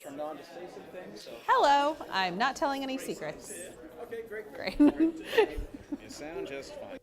turned on to say some things. So. Hello, I'm not telling any secrets. Okay, great. Great. You sound just fine.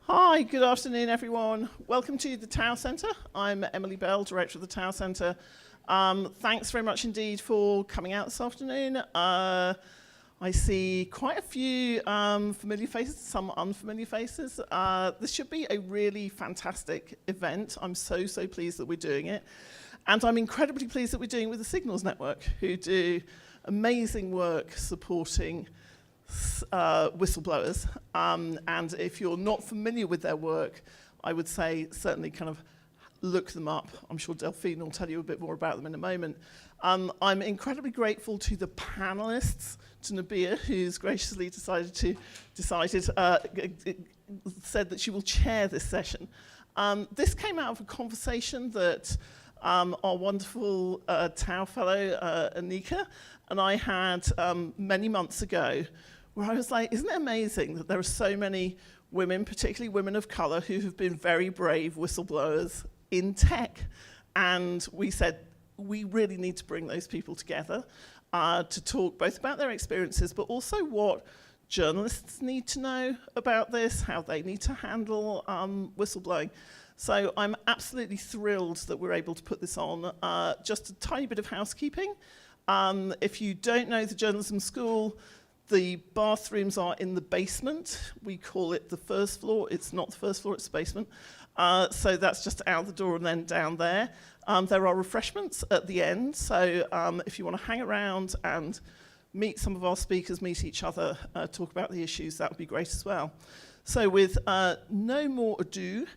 Hi, good afternoon, everyone. Welcome to the Tower Centre. I'm Emily Bell, Director of the Tower Centre. Thanks very much indeed for coming out this afternoon. I see quite a few familiar faces, some unfamiliar faces. This should be a really fantastic event. I'm so pleased that we're doing it. And I'm incredibly pleased that we're doing it with the Signals Network, who do amazing work supporting whistleblowers, and if you're not familiar with their work, I would say certainly kind of look them up. I'm sure Delphine will tell you a bit more about them in a moment. I'm incredibly grateful to the panelists, to Nabia, who's graciously said that she will chair this session. This came out of a conversation that our wonderful Tau fellow, Anika, and I had many months ago, where I was like, isn't it amazing that there are so many women, particularly women of colour, who have been very brave whistleblowers in tech? And we said, we really need to bring those people together to talk both about their experiences, but also what journalists need to know about this, how they need to handle whistleblowing. So I'm absolutely thrilled that we're able to put this on. Just a tiny bit of housekeeping. If you don't know the journalism school, the bathrooms are in the basement. We call it the first floor. It's not the first floor, it's the basement. So that's just out the door and then down there. There are refreshments at the end. So if you want to hang around and meet some of our speakers, meet each other, talk about the issues, that would be great as well. So with no more ado,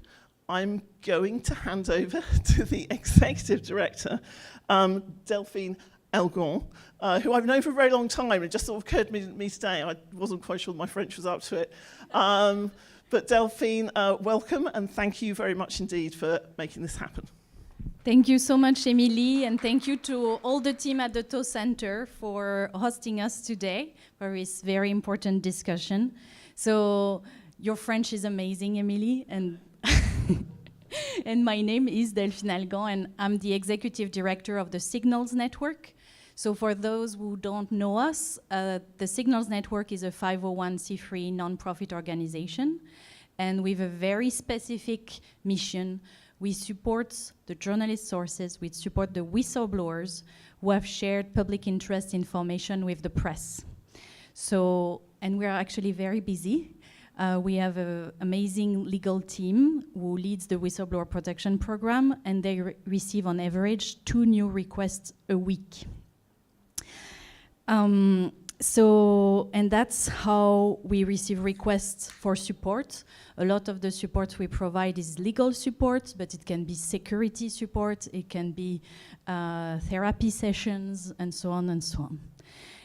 I'm going to hand over to the Executive Director, Delphine Elgon, who I've known for a very long time. It just sort of occurred to me today. I wasn't quite sure my French was up to it. But Delphine, welcome, and thank you very much indeed for making this happen. Thank you so much, Emily, and thank you to all the team at the TO Center for hosting us today for this very important discussion. So your French is amazing, Emily, and and my name is Delphine Elgon, and I'm the Executive Director of the Signals Network. So for those who don't know us, the Signals Network is a 501c3 nonprofit organization, and we have a very specific mission. We support the journalist sources, we support the whistleblowers who have shared public interest information with the press. So, and we are actually very busy. We have an amazing legal team who leads the whistleblower protection program, and they receive on average 2 new requests a week. And that's how we receive requests for support. A lot of the support we provide is legal support, but it can be security support, it can be therapy sessions, and so on and so on.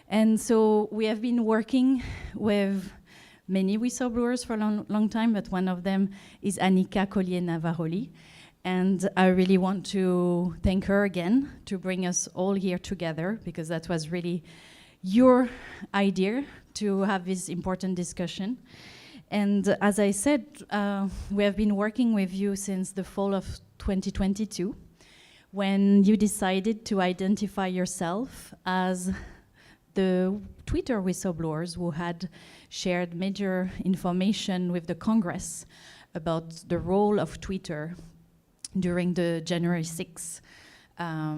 And so we have been working with many whistleblowers for a long time, but one of them is Anika Collier-Navaroli. And I really want to thank her again to bring us all here together, because that was really your idea to have this important discussion. And as I said, we have been working with you since the fall of 2022, when you decided to identify yourself as the Twitter whistleblowers who had shared major information with the Congress about the role of Twitter during the January 6th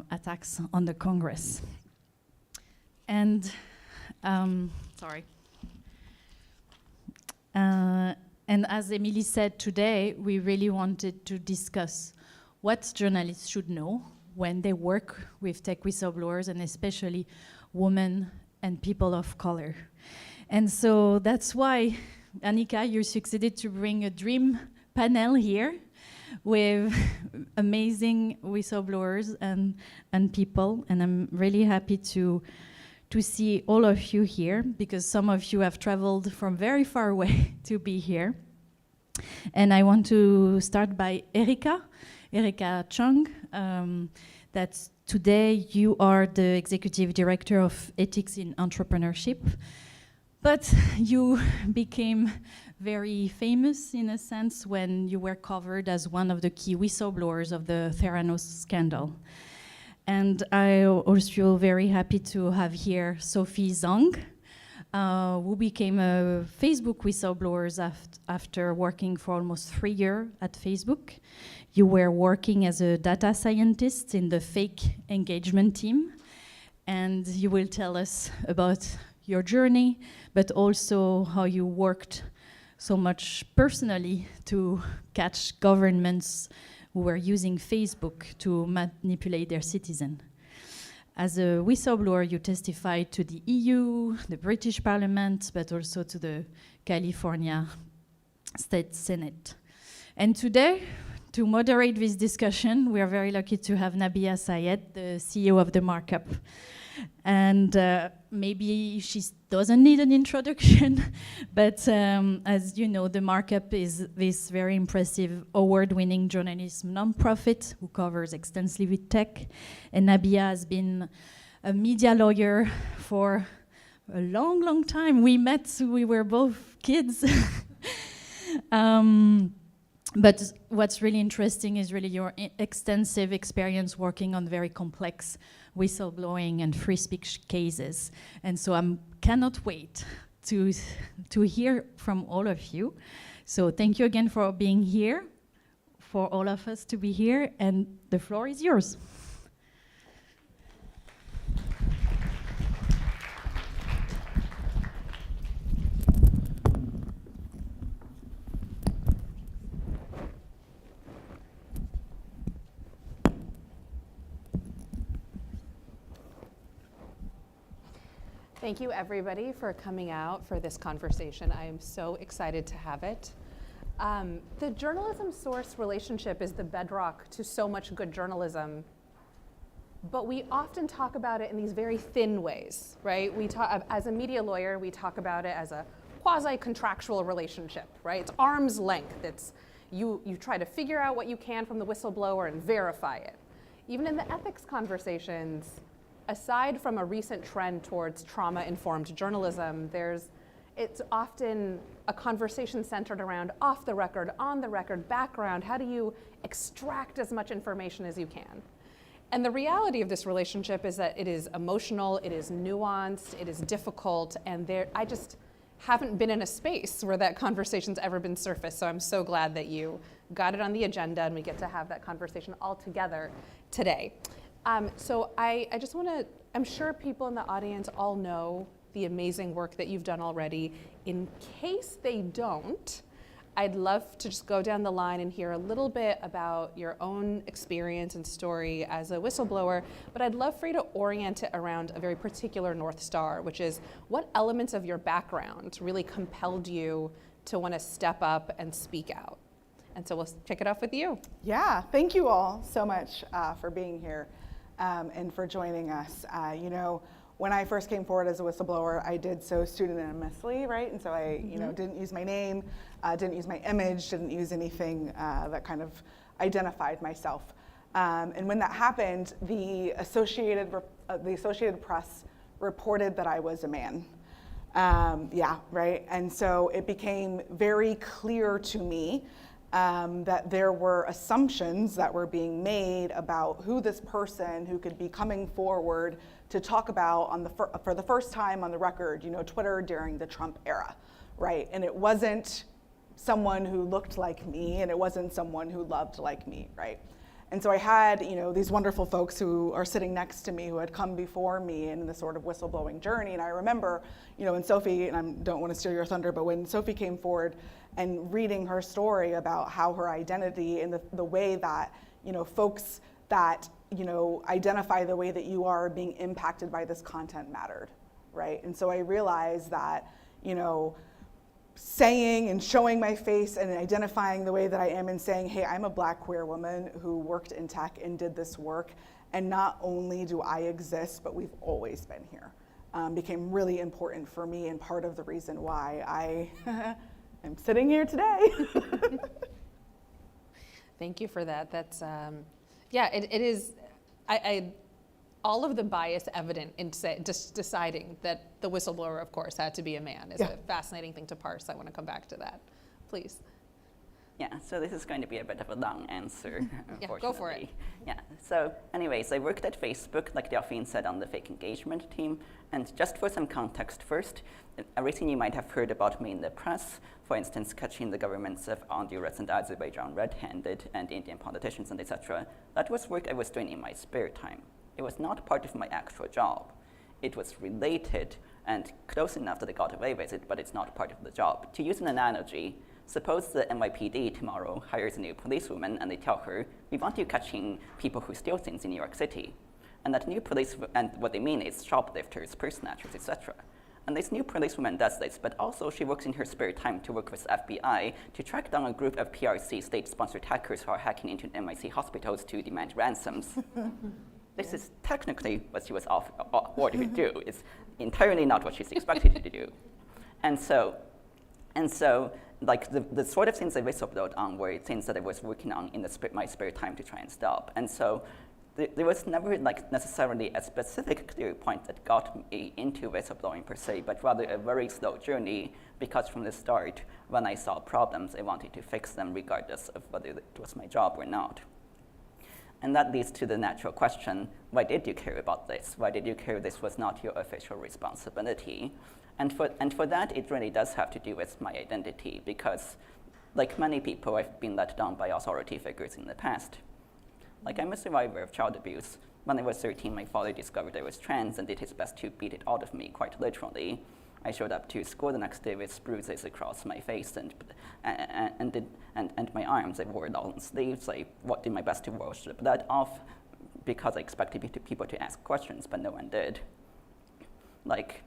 attacks on the Congress. And, sorry. And as Emily said today, we really wanted to discuss what journalists should know when they work with tech whistleblowers, and especially women and people of color. And so that's why, Anika, you succeeded to bring a dream panel here with amazing whistleblowers and people. And I'm really happy to see all of you here, because some of you have traveled from very far away to be here. And I want to start by Erika Chung. That today you are the Executive Director of Ethics in Entrepreneurship, but you became very famous in a sense when you were covered as one of the key whistleblowers of the Theranos scandal. And I also very happy to have here Sophie Zhang, who became a Facebook whistleblowers after working for almost 3 years at Facebook. You were working as a data scientist in the fake engagement team, and you will tell us about your journey, but also how you worked so much personally to catch governments who were using Facebook to manipulate their citizens. As a whistleblower, you testified to the EU, the British Parliament, but also to the California State Senate. And today, to moderate this discussion, we are very lucky to have Nabia Sayed, the CEO of The Markup. And maybe she doesn't need an introduction, but as you know, The Markup is this very impressive award-winning journalism nonprofit who covers extensively tech. And Nabia has been a media lawyer for a long, long time. We met, we were both kids. But what's really interesting is really your extensive experience working on very complex whistleblowing and free speech cases. And so I cannot wait to hear from all of you. So thank you again for being here, for all of us to be here, and the floor is yours. Thank you, everybody, for coming out for this conversation. I am so excited to have it. The journalism-source relationship is the bedrock to so much good journalism, but we often talk about it in these very thin ways, right? We talk, as a media lawyer, we talk about it as a quasi-contractual relationship, right? It's arm's length. It's you try to figure out what you can from the whistleblower and verify it. Even in the ethics conversations, aside from a recent trend towards trauma-informed journalism, it's often a conversation centered around off the record, on the record, background. How do you extract as much information as you can? And the reality of this relationship is that it is emotional, it is nuanced, it is difficult, and I just haven't been in a space where that conversation's ever been surfaced. So I'm so glad that you got it on the agenda and we get to have that conversation all together today. So I just want to, I'm sure people in the audience all know the amazing work that you've done already. In case they don't, I'd love to just go down the line and hear a little bit about your own experience and story as a whistleblower, but I'd love for you to orient it around a very particular North Star, which is what elements of your background really compelled you to want to step up and speak out? And so we'll kick it off with you. Yeah, thank you all so much for being here. And for joining us. You know, when I first came forward as a whistleblower, I did so pseudonymously, right? And so I, you know, didn't use my name, didn't use my image, didn't use anything that kind of identified myself. And when that happened, the Associated Press reported that I was a man. Yeah, right? And so it became very clear to me that there were assumptions that were being made about who this person who could be coming forward to talk about for the first time on the record, you know, Twitter during the Trump era, right? And it wasn't someone who looked like me, and it wasn't someone who loved like me, right? And so I had, you know, these wonderful folks who are sitting next to me who had come before me in this sort of whistleblowing journey. And I remember, you know, when Sophie, and I don't want to steal your thunder, but when Sophie came forward and reading her story about how her identity and the way that, you know, folks that, you know, identify the way that you are being impacted by this content mattered, right? And so I realized that, you know, saying and showing my face and identifying the way that I am and saying, hey, I'm a Black queer woman who worked in tech and did this work, and not only do I exist, but we've always been here, became really important for me and part of the reason why I am sitting here today. Thank you for that. That's, yeah, it is, all of the bias evident in just deciding that the whistleblower, of course, had to be a man is a fascinating thing to parse. I want to come back to that, please. Yeah, so this is going to be a bit of a long answer, Yeah, unfortunately. go for it. Yeah, so anyways, I worked at Facebook, like Delphine said, on the fake engagement team. And just for some context first, everything you might have heard about me in the press, for instance, catching the governments of Honduras and Azerbaijan red-handed and Indian politicians and etc., that was work I was doing in my spare time. It was not part of my actual job. It was related and close enough that I got away with it, but it's not part of the job. To use an analogy, suppose the NYPD tomorrow hires a new policewoman and they tell her, we want you catching people who steal things in New York City. And that new and what they mean is shoplifters, purse snatchers, etc. And this new policewoman does this, but also she works in her spare time to work with FBI to track down a group of PRC state-sponsored hackers who are hacking into NYC hospitals to demand ransoms. This is technically what she was ordered to do. It's entirely not what she's expected to do. And so, like the sort of things I whistleblowed on were things that I was working on in my spare time to try and stop. And so there was never like necessarily a specific clear point that got me into whistleblowing per se, but rather a very slow journey, because from the start, when I saw problems, I wanted to fix them regardless of whether it was my job or not. And that leads to the natural question, why did you care about this? Why did you care this was not your official responsibility? And for that, it really does have to do with my identity, because like many people, I've been let down by authority figures in the past. Like, I'm a survivor of child abuse. When I was 13, my father discovered I was trans and did his best to beat it out of me, quite literally. I showed up to school the next day with bruises across my face and my arms. I wore long sleeves. I did my best to wash the blood off because I expected people to ask questions, but no one did. Like,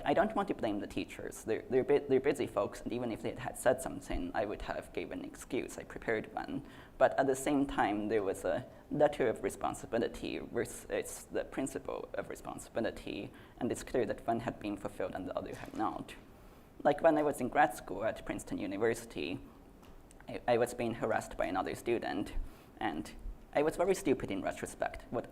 I don't want to blame the teachers. They're busy folks, and even if they had said something, I would have given an excuse. I prepared one. But at the same time, there was a letter of responsibility versus the principle of responsibility, and it's clear that one had been fulfilled and the other had not. Like when I was in grad school at Princeton University, I was being harassed by another student, and I was very stupid in retrospect. What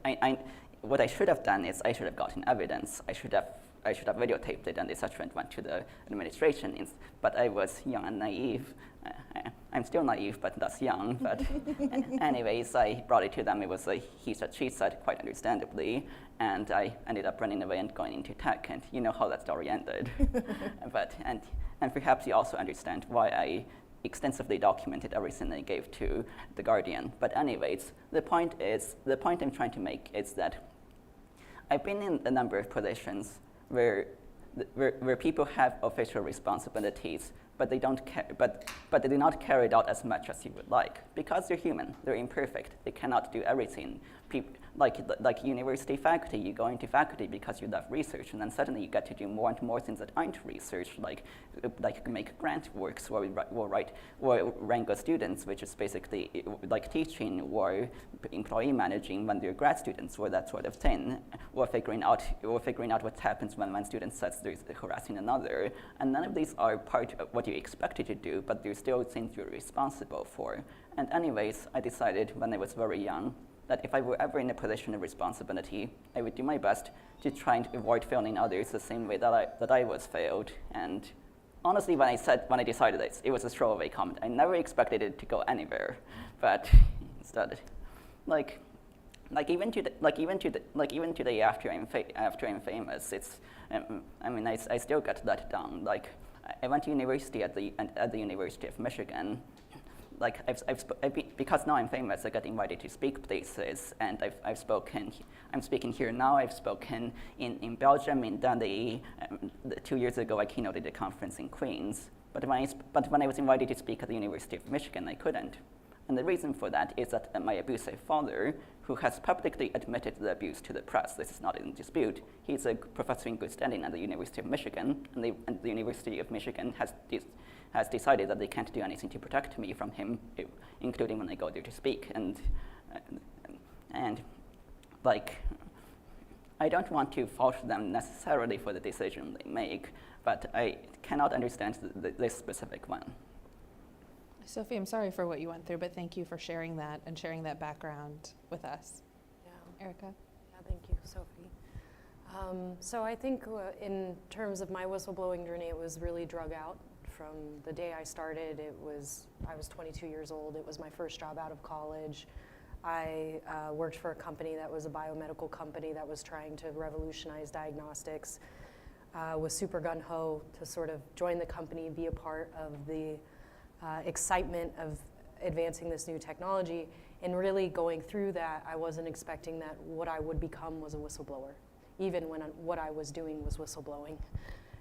I should have done is I should have gotten evidence. I should have videotaped it and etc. and went to the administration. But I was young and naive. I'm still naive, but that's young. But anyways, I brought it to them. It was a he said, she said, quite understandably. And I ended up running away and going into tech. And you know how that story ended. And perhaps you also understand why I extensively documented everything I gave to The Guardian. But anyways, the point I'm trying to make is that I've been in a number of positions where people have official responsibilities, but they don't but they do not carry it out as much as you would like, because they're human, they're imperfect, they cannot do everything. Like university faculty, you go into faculty because you love research, and then suddenly you get to do more and more things that aren't research, like make grant works, or wrangle students, which is basically like teaching or employee managing when they're grad students, or that sort of thing, or figuring out what happens when one student says there's harassing another. And none of these are part of what you expected to do, but they're still things you're responsible for. And anyways, I decided when I was very young that if I were ever in a position of responsibility, I would do my best to try and avoid failing others the same way that I was failed. And honestly, when I decided this, it was a throwaway comment. I never expected it to go anywhere, but instead, even today after I'm famous, it's I still get let down. Like, I went to university at the University of Michigan. Like because now I'm famous, I get invited to speak places, and I'm speaking here now. I've spoken in Belgium, in Delhi. 2 years ago, I keynoted a conference in Queens. But when I was invited to speak at the University of Michigan, I couldn't. And the reason for that is that my abusive father, who has publicly admitted the abuse to the press, this is not in dispute, he's a professor in good standing at the University of Michigan, and the University of Michigan has decided that they can't do anything to protect me from him, including when I go there to speak. And I don't want to fault them necessarily for the decision they make, but I cannot understand this specific one. Sophie, I'm sorry for what you went through, but thank you for sharing that and sharing that background with us. Yeah. Erica? Yeah, thank you, Sophie. So I think in terms of my whistleblowing journey, it was really drug out from the day I started. I was 22 years old. It was my first job out of college. I worked for a company that was a biomedical company that was trying to revolutionize diagnostics. Was super gung-ho to sort of join the company, be a part of the excitement of advancing this new technology. And really going through that, I wasn't expecting that what I would become was a whistleblower, even when what I was doing was whistleblowing.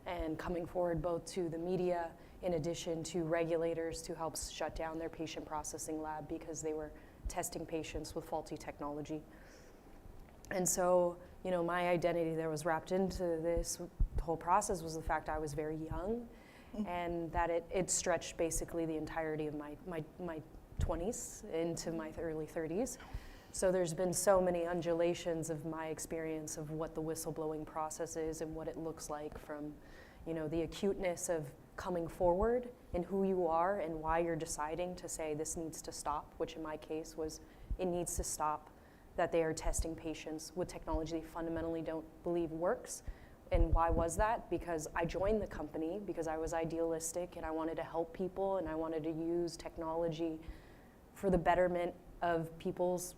And coming forward both to the media, in addition to regulators to help shut down their patient processing lab because they were testing patients with faulty technology. And so, you know, my identity that was wrapped into this whole process was the fact I was very young, and that it stretched basically the entirety of my 20s into my early 30s. So there's been so many undulations of my experience of what the whistleblowing process is and what it looks like, from, you know, the acuteness of coming forward and who you are and why you're deciding to say this needs to stop, which in my case was it needs to stop, that they are testing patients with technology they fundamentally don't believe works. And why was that? Because I joined the company because I was idealistic and I wanted to help people and I wanted to use technology for the betterment of people's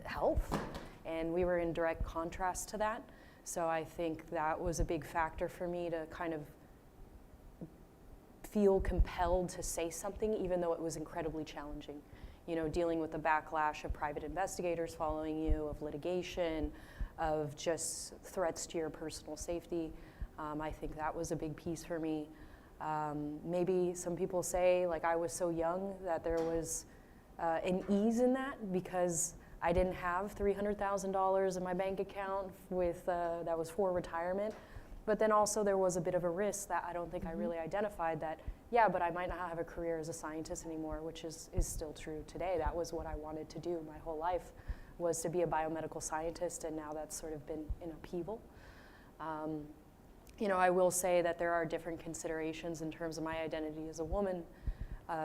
health. And we were in direct contrast to that. So I think that was a big factor for me to kind of feel compelled to say something, even though it was incredibly challenging. You know, dealing with the backlash of private investigators following you, of litigation, of just threats to your personal safety. I think that was a big piece for me. Maybe some people say, like, I was so young that there was an ease in that because I didn't have $300,000 in my bank account with that was for retirement. But then also there was a bit of a risk that I don't think I really identified, that, yeah, but I might not have a career as a scientist anymore, which is still true today. That was what I wanted to do my whole life, was to be a biomedical scientist, and now that's sort of been in upheaval. You know, I will say that there are different considerations in terms of my identity as a woman,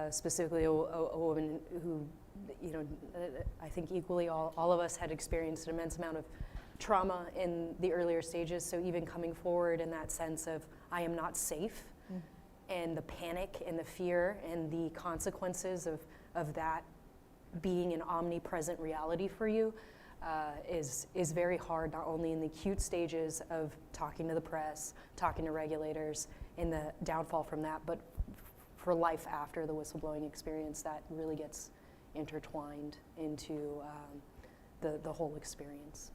specifically a woman who, you know, I think equally all of us had experienced an immense amount of trauma in the earlier stages. So even coming forward in that sense of I am not safe, and the panic and the fear and the consequences of that being an omnipresent reality for you is very hard, not only in the acute stages of talking to the press, talking to regulators, and the downfall from that, but for life after the whistleblowing experience. That really gets intertwined into the whole experience.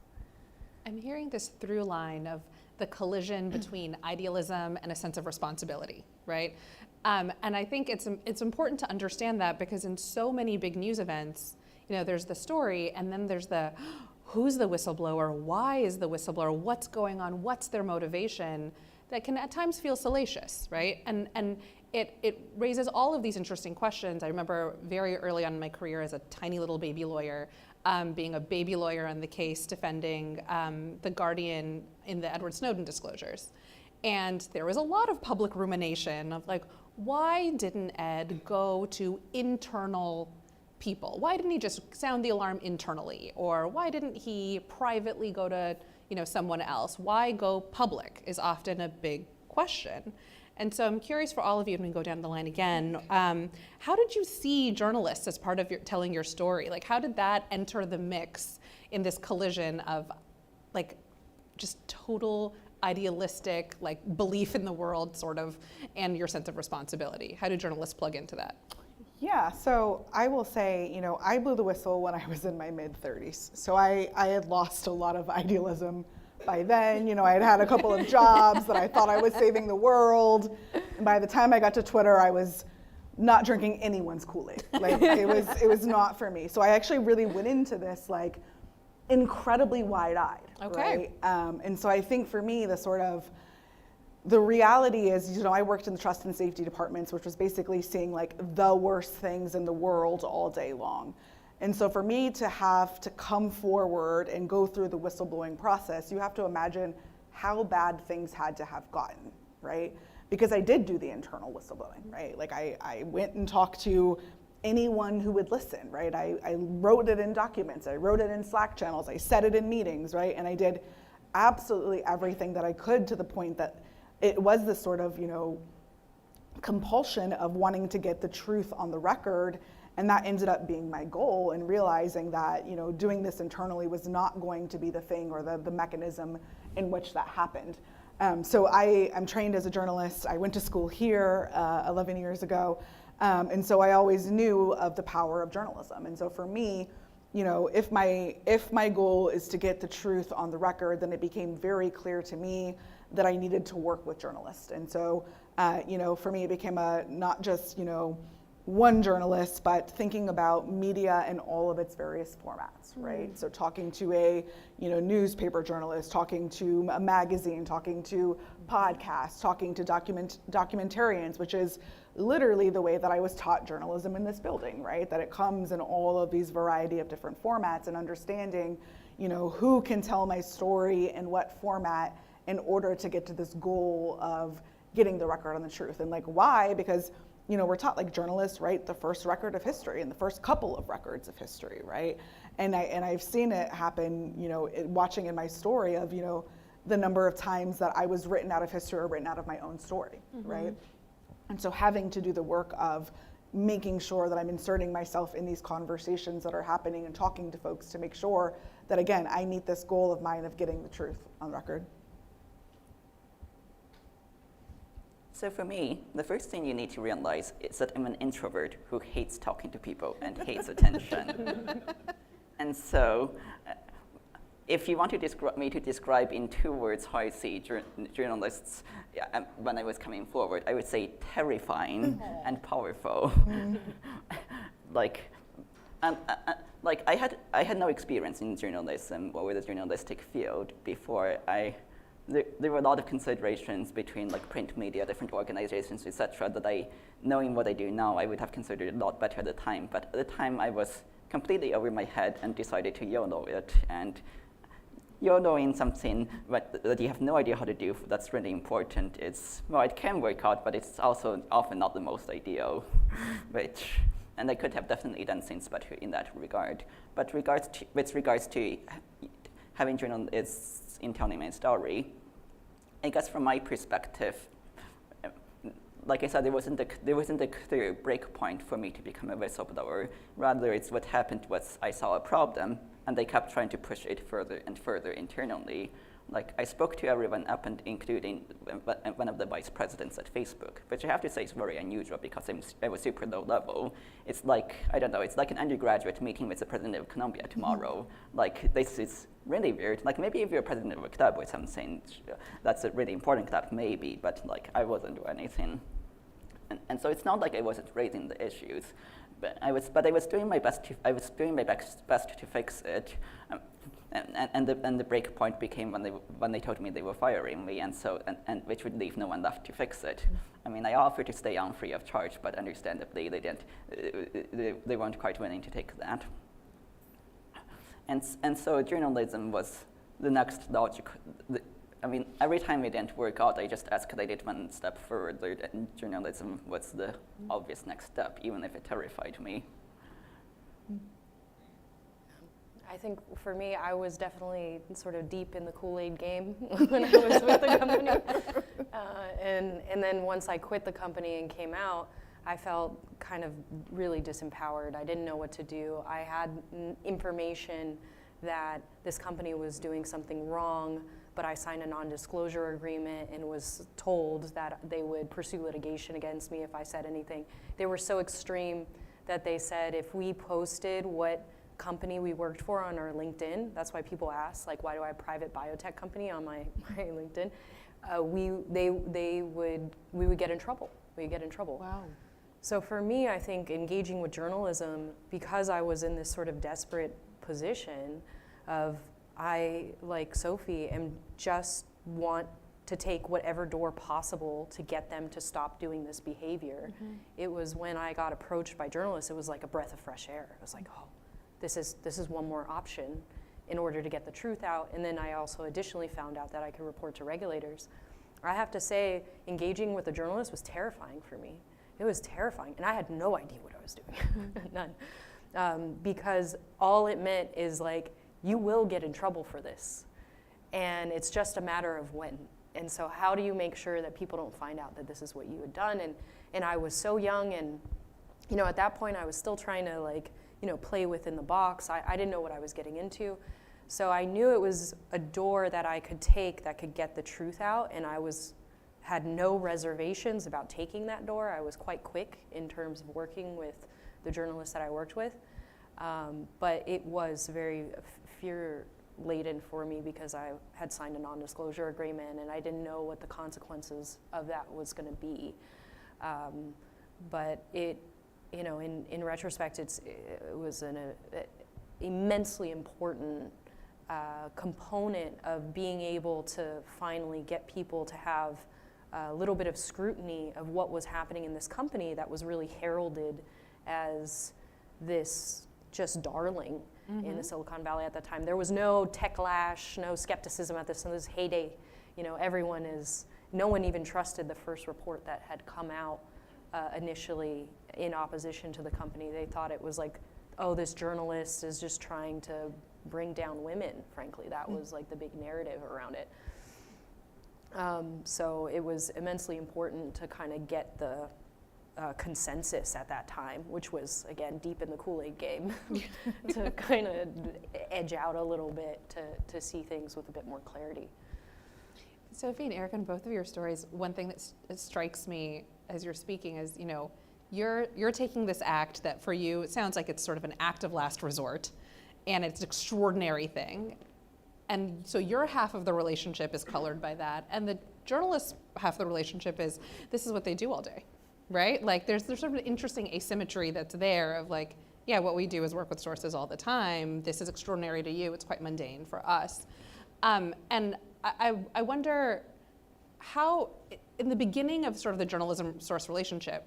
I'm hearing this through line of the collision between idealism and a sense of responsibility, right? And I think it's important to understand that, because in so many big news events, you know, there's the story and then there's the who's the whistleblower, why is the whistleblower, what's going on, what's their motivation, that can at times feel salacious, right? And it raises all of these interesting questions. I remember very early on in my career as a tiny little baby lawyer, being a baby lawyer on the case defending the Guardian in the Edward Snowden disclosures. And there was a lot of public rumination of, like, why didn't Ed go to internal people? Why didn't he just sound the alarm internally? Or why didn't he privately go to, you know, someone else? Why go public is often a big question. And so I'm curious for all of you, and we can go down the line again, how did you see journalists as part of telling your story? Like, how did that enter the mix in this collision of, like, just total idealistic, like, belief in the world, sort of, and your sense of responsibility? How do journalists plug into that? Yeah, so I will say, you know, I blew the whistle when I was in my mid-30s. So I had lost a lot of idealism by then. You know, I had had a couple of jobs that I thought I was saving the world. And by the time I got to Twitter, I was not drinking anyone's Kool-Aid. Like, it was not for me. So I actually really went into this, like, incredibly wide-eyed. Okay. Right? And so I think for me, the reality is, you know, I worked in the trust and safety departments, which was basically seeing, like, the worst things in the world all day long. And so for me to have to come forward and go through the whistleblowing process, you have to imagine how bad things had to have gotten, right? Because I did do the internal whistleblowing, right? Like, I went and talked to anyone who would listen, right? I wrote it in documents, I wrote it in Slack channels, I said it in meetings, right? And I did absolutely everything that I could, to the point that it was this sort of, you know, compulsion of wanting to get the truth on the record, and that ended up being my goal, and realizing that, you know, doing this internally was not going to be the thing or the mechanism in which that happened. So I'm trained as a journalist. I went to school here 11 years ago, and so I always knew of the power of journalism. And so for me, you know, if my goal is to get the truth on the record, then it became very clear to me that I needed to work with journalists. And so, you know, for me, it became not just, you know, one journalist, but thinking about media in all of its various formats, right? So talking to a, you know, newspaper journalist, talking to a magazine, talking to podcasts, talking to documentarians, which is literally the way that I was taught journalism in this building, right? That it comes in all of these variety of different formats, and understanding, you know, who can tell my story in what format in order to get to this goal of getting the record on the truth. And like, why? Because, you know, we're taught, like, journalists write the first record of history and the first couple of records of history, right? And I've seen it happen, you know, watching in my story of, you know, the number of times that I was written out of history or written out of my own story, right? And so having to do the work of making sure that I'm inserting myself in these conversations that are happening and talking to folks to make sure that, again, I meet this goal of mine of getting the truth on record. So for me, the first thing you need to realize is that I'm an introvert who hates talking to people and hates attention. And so if you want to describe in 2 words how I see journalists when I was coming forward, I would say terrifying and powerful. Like I had no experience in journalism or with the journalistic field before there were a lot of considerations between, like, print media, different organizations, etc., that knowing what I do now, I would have considered a lot better at the time. But at the time, I was completely over my head and decided to YOLO it. And YOLOing something that you have no idea how to do that's really important, well, it can work out, but it's also often not the most ideal, and I could have definitely done things better in that regard. But with regards to having journalists in telling my story, I guess from my perspective, like I said, there wasn't a clear break point for me to become a whistleblower. Rather, it's what happened was I saw a problem, and they kept trying to push it further and further internally. Like, I spoke to everyone up and including one of the vice presidents at Facebook, which I have to say is very unusual because I was super low level. It's like, I don't know, it's like an undergraduate meeting with the president of Columbia tomorrow. Like, this is really weird. Like, maybe if you're president of a club or something, that's a really important club, maybe, but like, I wasn't doing anything. And so it's not like I wasn't raising the issues, but I was doing my best to fix it. And the break point became when they told me they were firing me, and which would leave no one left to fix it. I mean, I offered to stay on free of charge, but understandably they weren't quite willing to take that. And so journalism was the next logical. I mean, every time it didn't work out, I just escalated one step further, and journalism was the obvious next step, even if it terrified me. I think for me, I was definitely sort of deep in the Kool-Aid game when I was with the company. And then once I quit the company and came out, I felt kind of really disempowered. I didn't know what to do. I had information that this company was doing something wrong, but I signed a non-disclosure agreement and was told that they would pursue litigation against me if I said anything. They were so extreme that they said if we posted what company we worked for on our LinkedIn, that's why people ask, like, why do I have a private biotech company on my LinkedIn? We would get in trouble. We'd get in trouble. Wow. So for me, I think engaging with journalism, because I was in this sort of desperate position of, I, like Sophie, am just want to take whatever door possible to get them to stop doing this behavior. It was when I got approached by journalists, it was like a breath of fresh air. It was like, oh, this is one more option in order to get the truth out. And then I also additionally found out that I could report to regulators. I have to say, engaging with a journalist was terrifying for me. It was terrifying, and I had no idea what I was doing, none. Because all it meant is, like, you will get in trouble for this, and it's just a matter of when. And so how do you make sure that people don't find out that this is what you had done? And I was so young, and at that point I was still trying to play within the box. I didn't know what I was getting into. So I knew it was a door that I could take that could get the truth out, and I had no reservations about taking that door. I was quite quick in terms of working with the journalists that I worked with. But it was very fear-laden for me because I had signed a non-disclosure agreement and I didn't know what the consequences of that was going to be. But in retrospect, it was an immensely important component of being able to finally get people to have a little bit of scrutiny of what was happening in this company that was really heralded as this just darling in the Silicon Valley at that time. There was no techlash, no skepticism at this heyday. No one even trusted the first report that had come out initially in opposition to the company. They thought it was like, oh, this journalist is just trying to bring down women, frankly. That was like the big narrative around it. So it was immensely important to kind of get the consensus at that time, which was, again, deep in the Kool-Aid game, to kind of edge out a little bit to see things with a bit more clarity. Sophie and Eric, in both of your stories, one thing that strikes me as you're speaking is, you're taking this act that for you, it sounds like it's sort of an act of last resort, and it's an extraordinary thing. And so your half of the relationship is colored by that, and the journalist's half of the relationship is, this is what they do all day, right? Like there's sort of an interesting asymmetry that's there of like, yeah, what we do is work with sources all the time. This is extraordinary to you. It's quite mundane for us. And I wonder how, in the beginning of sort of the journalism-source relationship,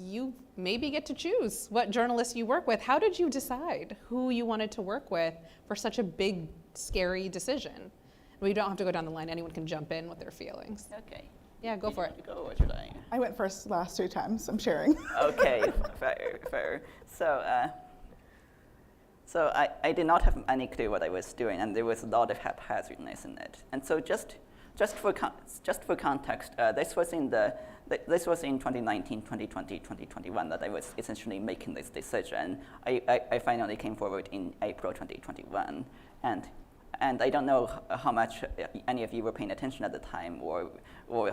you maybe get to choose what journalists you work with. How did you decide who you wanted to work with for such a big, scary decision? We don't have to go down the line. Anyone can jump in with their feelings. Okay. Yeah, go for it. Go, or should I? I went first last 2 times. I'm sharing. Okay, fair. So I did not have any clue what I was doing, and there was a lot of haphazardness in it. And so just for context, this was in 2019, 2020, 2021 that I was essentially making this decision. I finally came forward in April 2021, and I don't know how much any of you were paying attention at the time, or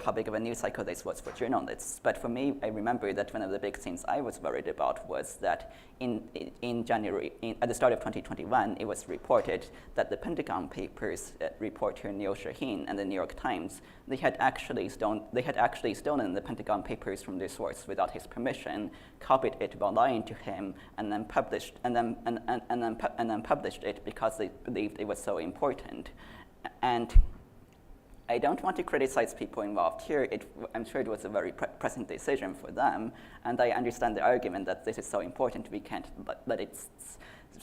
how big of a news cycle this was for journalists. But for me, I remember that one of the big things I was worried about was that in January, at the start of 2021, it was reported that the Pentagon Papers reporter Neil Shaheen and the New York Times, they had actually stolen the Pentagon Papers from their source without his permission, copied it while lying to him, and then published it because they believed it was so important. And I don't want to criticize people involved here. I'm sure it was a very present decision for them, and I understand the argument that this is so important we can't let it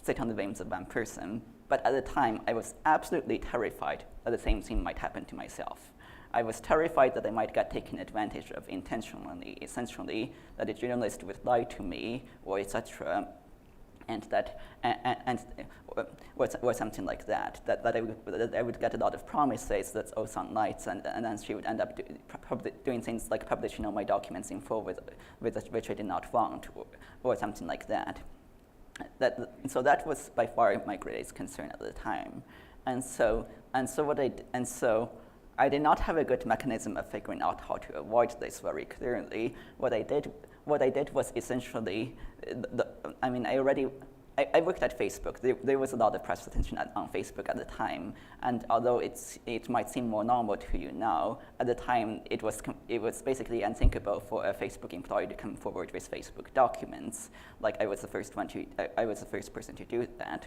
sit on the whims of one person. But at the time, I was absolutely terrified that the same thing might happen to myself. I was terrified that I might get taken advantage of intentionally, essentially, that a journalist would lie to me, or etc., or something like that. That I would get a lot of promises that sound nice, and then she would end up doing things like publishing all my documents in full which I did not want, or something like that. So that was by far my greatest concern at the time, and so I did not have a good mechanism of figuring out how to avoid this very clearly. What I did was essentially, I worked at Facebook. There was a lot of press attention on Facebook at the time, and although it might seem more normal to you now, at the time it was basically unthinkable for a Facebook employee to come forward with Facebook documents. Like I was the first person to do that,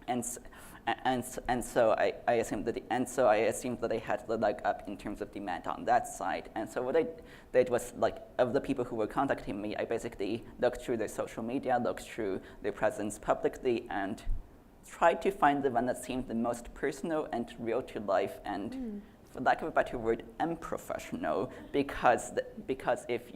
and so I assumed that I had the leg up in terms of demand on that side. And so what I did was, like, of the people who were contacting me, I basically looked through their social media, looked through their presence publicly, and tried to find the one that seemed the most personal and real to life, and for lack of a better word, unprofessional. Because if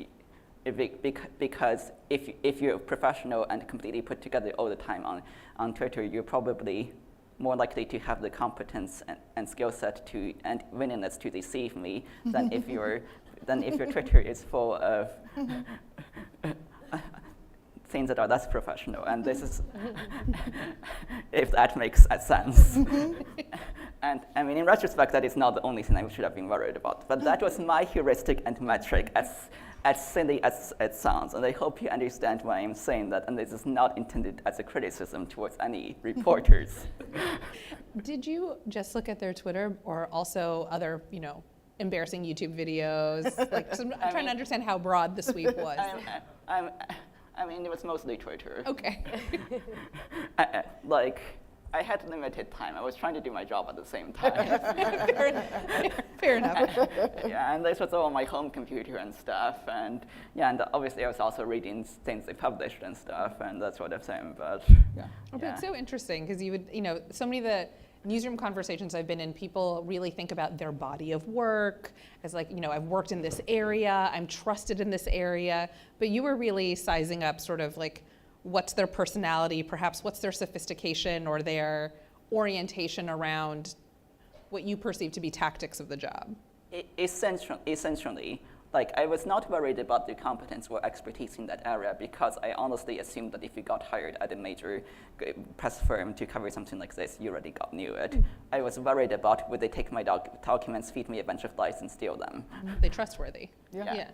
you're professional and completely put together all the time on Twitter, you're probably more likely to have the competence and skill set and willingness to deceive me than if your Twitter is full of things that are less professional. And this is, if that makes sense. And I mean, in retrospect, that is not the only thing I should have been worried about. But that was my heuristic and metric, as silly as it sounds. And I hope you understand why I'm saying that. And this is not intended as a criticism towards any reporters. Did you just look at their Twitter or also other, embarrassing YouTube videos? I'm trying to understand how broad the sweep was. I mean, it was mostly Twitter. Okay. I had limited time. I was trying to do my job at the same time. Fair enough. Yeah, and this was all on my home computer and stuff. And yeah, and obviously I was also reading things they published and stuff, and that sort of thing. But yeah. But it's so interesting because you would, so many of the newsroom conversations I've been in, people really think about their body of work as like, I've worked in this area, I'm trusted in this area, but you were really sizing up sort of like what's their personality, perhaps what's their sophistication or their orientation around what you perceive to be tactics of the job. Essentially, I was not worried about their competence or expertise in that area because I honestly assumed that if you got hired at a major press firm to cover something like this, you already knew it. I was worried about would they take my documents, feed me a bunch of lies, and steal them. Are they trustworthy? Yeah.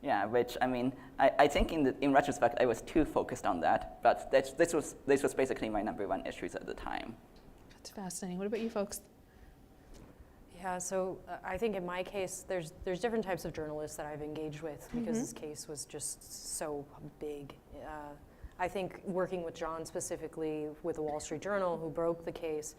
Yeah, which I mean, I think in retrospect I was too focused on that, but this was basically my #1 issues at the time. That's fascinating. What about you folks? Yeah, so I think in my case, there's different types of journalists that I've engaged with because this case was just so big. I think working with John specifically with the Wall Street Journal, who broke the case,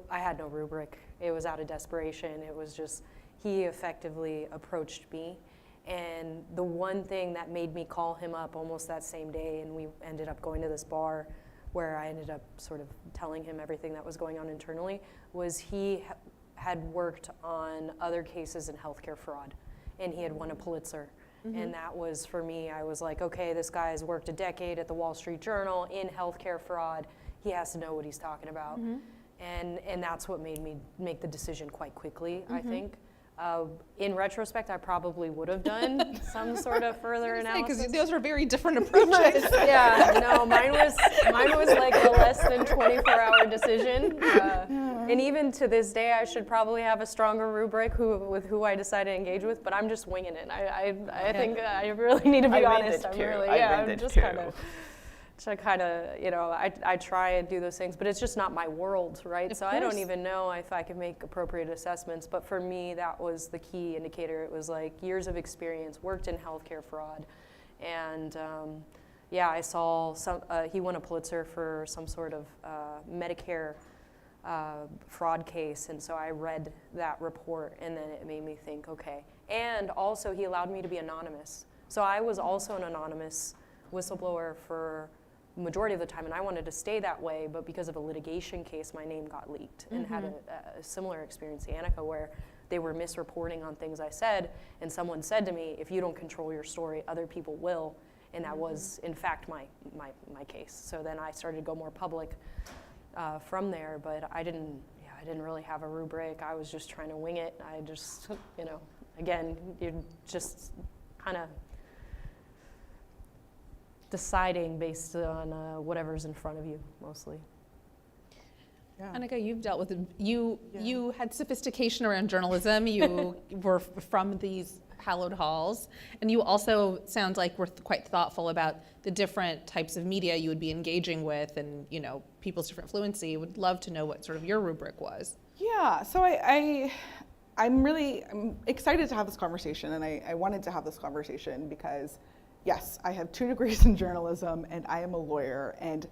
I had no rubric. It was out of desperation. It was just, he effectively approached me. And the one thing that made me call him up almost that same day, and we ended up going to this bar where I ended up sort of telling him everything that was going on internally, was he had worked on other cases in healthcare fraud, and he had won a Pulitzer. And that was, for me, I was like, okay, this guy has worked a decade at the Wall Street Journal in healthcare fraud. He has to know what he's talking about. And that's what made me make the decision quite quickly, I think. In retrospect, I probably would have done some sort of further analysis. Because those are very different approaches. Yeah, no, mine was like a less than 24-hour decision. And even to this day, I should probably have a stronger rubric with who I decide to engage with, but I'm just winging it. I think I really need to be honest. I'm just kind of, I try and do those things, but it's just not my world, right? So I don't even know if I can make appropriate assessments, but for me, that was the key indicator. It was like years of experience, worked in healthcare fraud, and I saw he won a Pulitzer for some sort of Medicare fraud case, and so I read that report, and then it made me think, okay. And also, he allowed me to be anonymous. So I was also an anonymous whistleblower for majority of the time, and I wanted to stay that way, but because of a litigation case, my name got leaked, and had a similar experience to Annika, where they were misreporting on things I said, and someone said to me, if you don't control your story, other people will, and that was, in fact, my case. So then I started to go more public from there, but I didn't really have a rubric. I was just trying to wing it. I just, again, you're just kind of deciding based on whatever's in front of you, mostly. Yeah. Annika, you've dealt with you had sophistication around journalism. You were from these hallowed halls, and you also sound like were quite thoughtful about the different types of media you would be engaging with, and people's different fluency. Would love to know what sort of your rubric was. Yeah, so I'm excited to have this conversation, and I wanted to have this conversation because, yes, I have 2 degrees in journalism, and I am a lawyer, and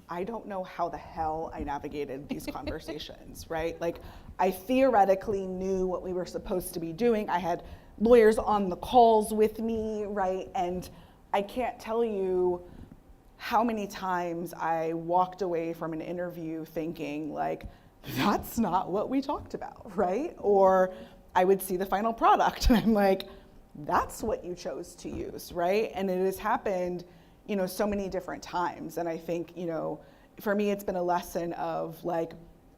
I don't know how the hell I navigated these conversations, right? Like, I theoretically knew what we were supposed to be doing. I had lawyers on the calls with me, right? And I can't tell you how many times I walked away from an interview thinking, like, that's not what we talked about, right? Or I would see the final product, and I'm like, that's what you chose to use, right? And it has happened, so many different times. And I think, for me, it's been a lesson of like,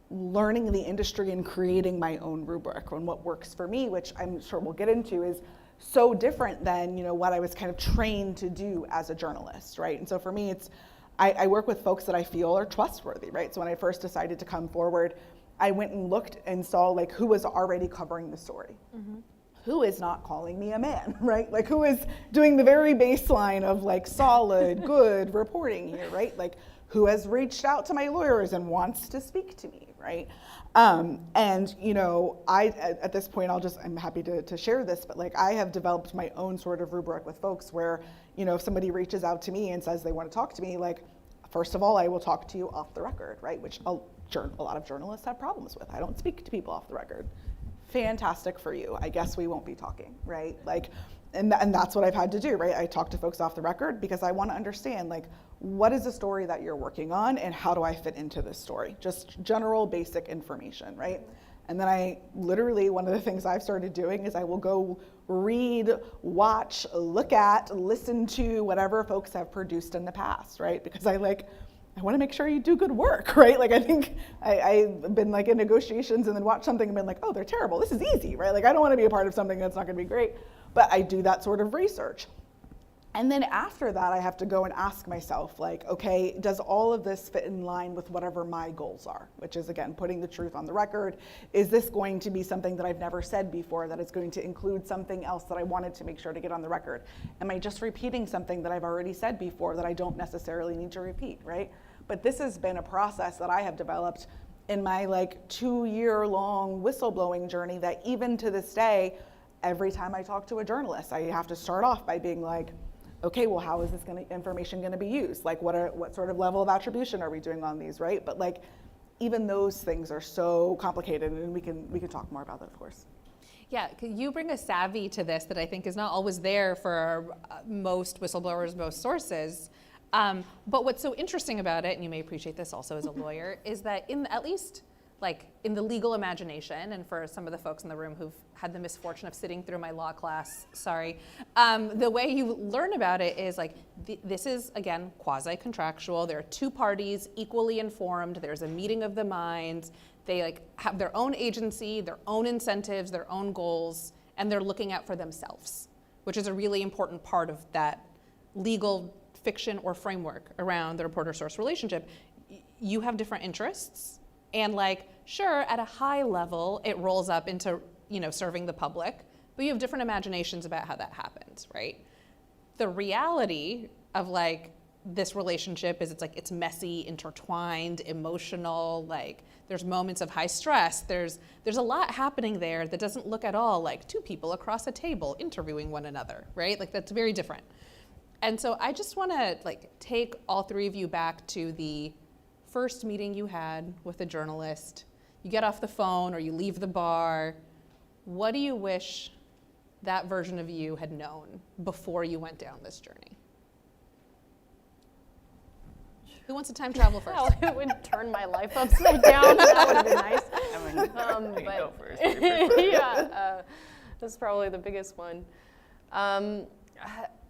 learning the industry and creating my own rubric and what works for me, which I'm sure we'll get into, is so different than, you know, what I was kind of trained to do as a journalist, right? And so for me, it's, I work with folks that I feel are trustworthy, right? So when I first decided to come forward, I went and looked and saw like who was already covering the story. Mm-hmm. Who is not calling me a man, right? Like who is doing the very baseline of like solid, good reporting here, right? Like who has reached out to my lawyers and wants to speak to me, right? And you know, at this point, I'm happy to share this, but like I have developed my own sort of rubric with folks where, you know, if somebody reaches out to me and says they want to talk to me, like, first of all, I will talk to you off the record, right? Which a lot of journalists have problems with. I don't speak to people off the record. Fantastic for you. I guess we won't be talking, right? Like, and that's what I've had to do, right? I talk to folks off the record because I want to understand, like, what is the story that you're working on and how do I fit into this story? Just general basic information, right? And then I literally, one of the things I've started doing is I will go read, watch, look at, listen to whatever folks have produced in the past, right? Because I want to make sure you do good work, right? Like I think I've been like in negotiations and then watch something and been like, oh, they're terrible. This is easy, right? Like I don't want to be a part of something that's not going to be great, but I do that sort of research. And then after that, I have to go and ask myself, like, okay, does all of this fit in line with whatever my goals are? Which is, again, putting the truth on the record. Is this going to be something that I've never said before, that is going to include something else that I wanted to make sure to get on the record? Am I just repeating something that I've already said before that I don't necessarily need to repeat, right? But this has been a process that I have developed in my like 2-year-long whistleblowing journey that even to this day, every time I talk to a journalist, I have to start off by being like, okay, well, how is this information going to be used? Like, what sort of level of attribution are we doing on these, right? But like, even those things are so complicated, and we can talk more about that, of course. Yeah, you bring a savvy to this that I think is not always there for most whistleblowers, most sources. But what's so interesting about it, and you may appreciate this also as a lawyer, is that at least like in the legal imagination, and for some of the folks in the room who've had the misfortune of sitting through my law class, sorry, the way you learn about it is like, this is, again, quasi-contractual. There are two parties equally informed. There's a meeting of the minds. They like have their own agency, their own incentives, their own goals, and they're looking out for themselves, which is a really important part of that legal fiction or framework around the reporter-source relationship. You have different interests, and like, sure, at a high level, it rolls up into, you know, serving the public, but you have different imaginations about how that happens, right? The reality of like this relationship is it's messy, intertwined, emotional, like there's moments of high stress. There's a lot happening there that doesn't look at all like two people across a table interviewing one another, right? Like that's very different. And so I just want to like take all three of you back to the first meeting you had with a journalist. You get off the phone or you leave the bar. What do you wish that version of you had known before you went down this journey? Who wants to time travel first? Well, it would turn my life upside down. That would have been nice. You go first. Yeah, that's probably the biggest one.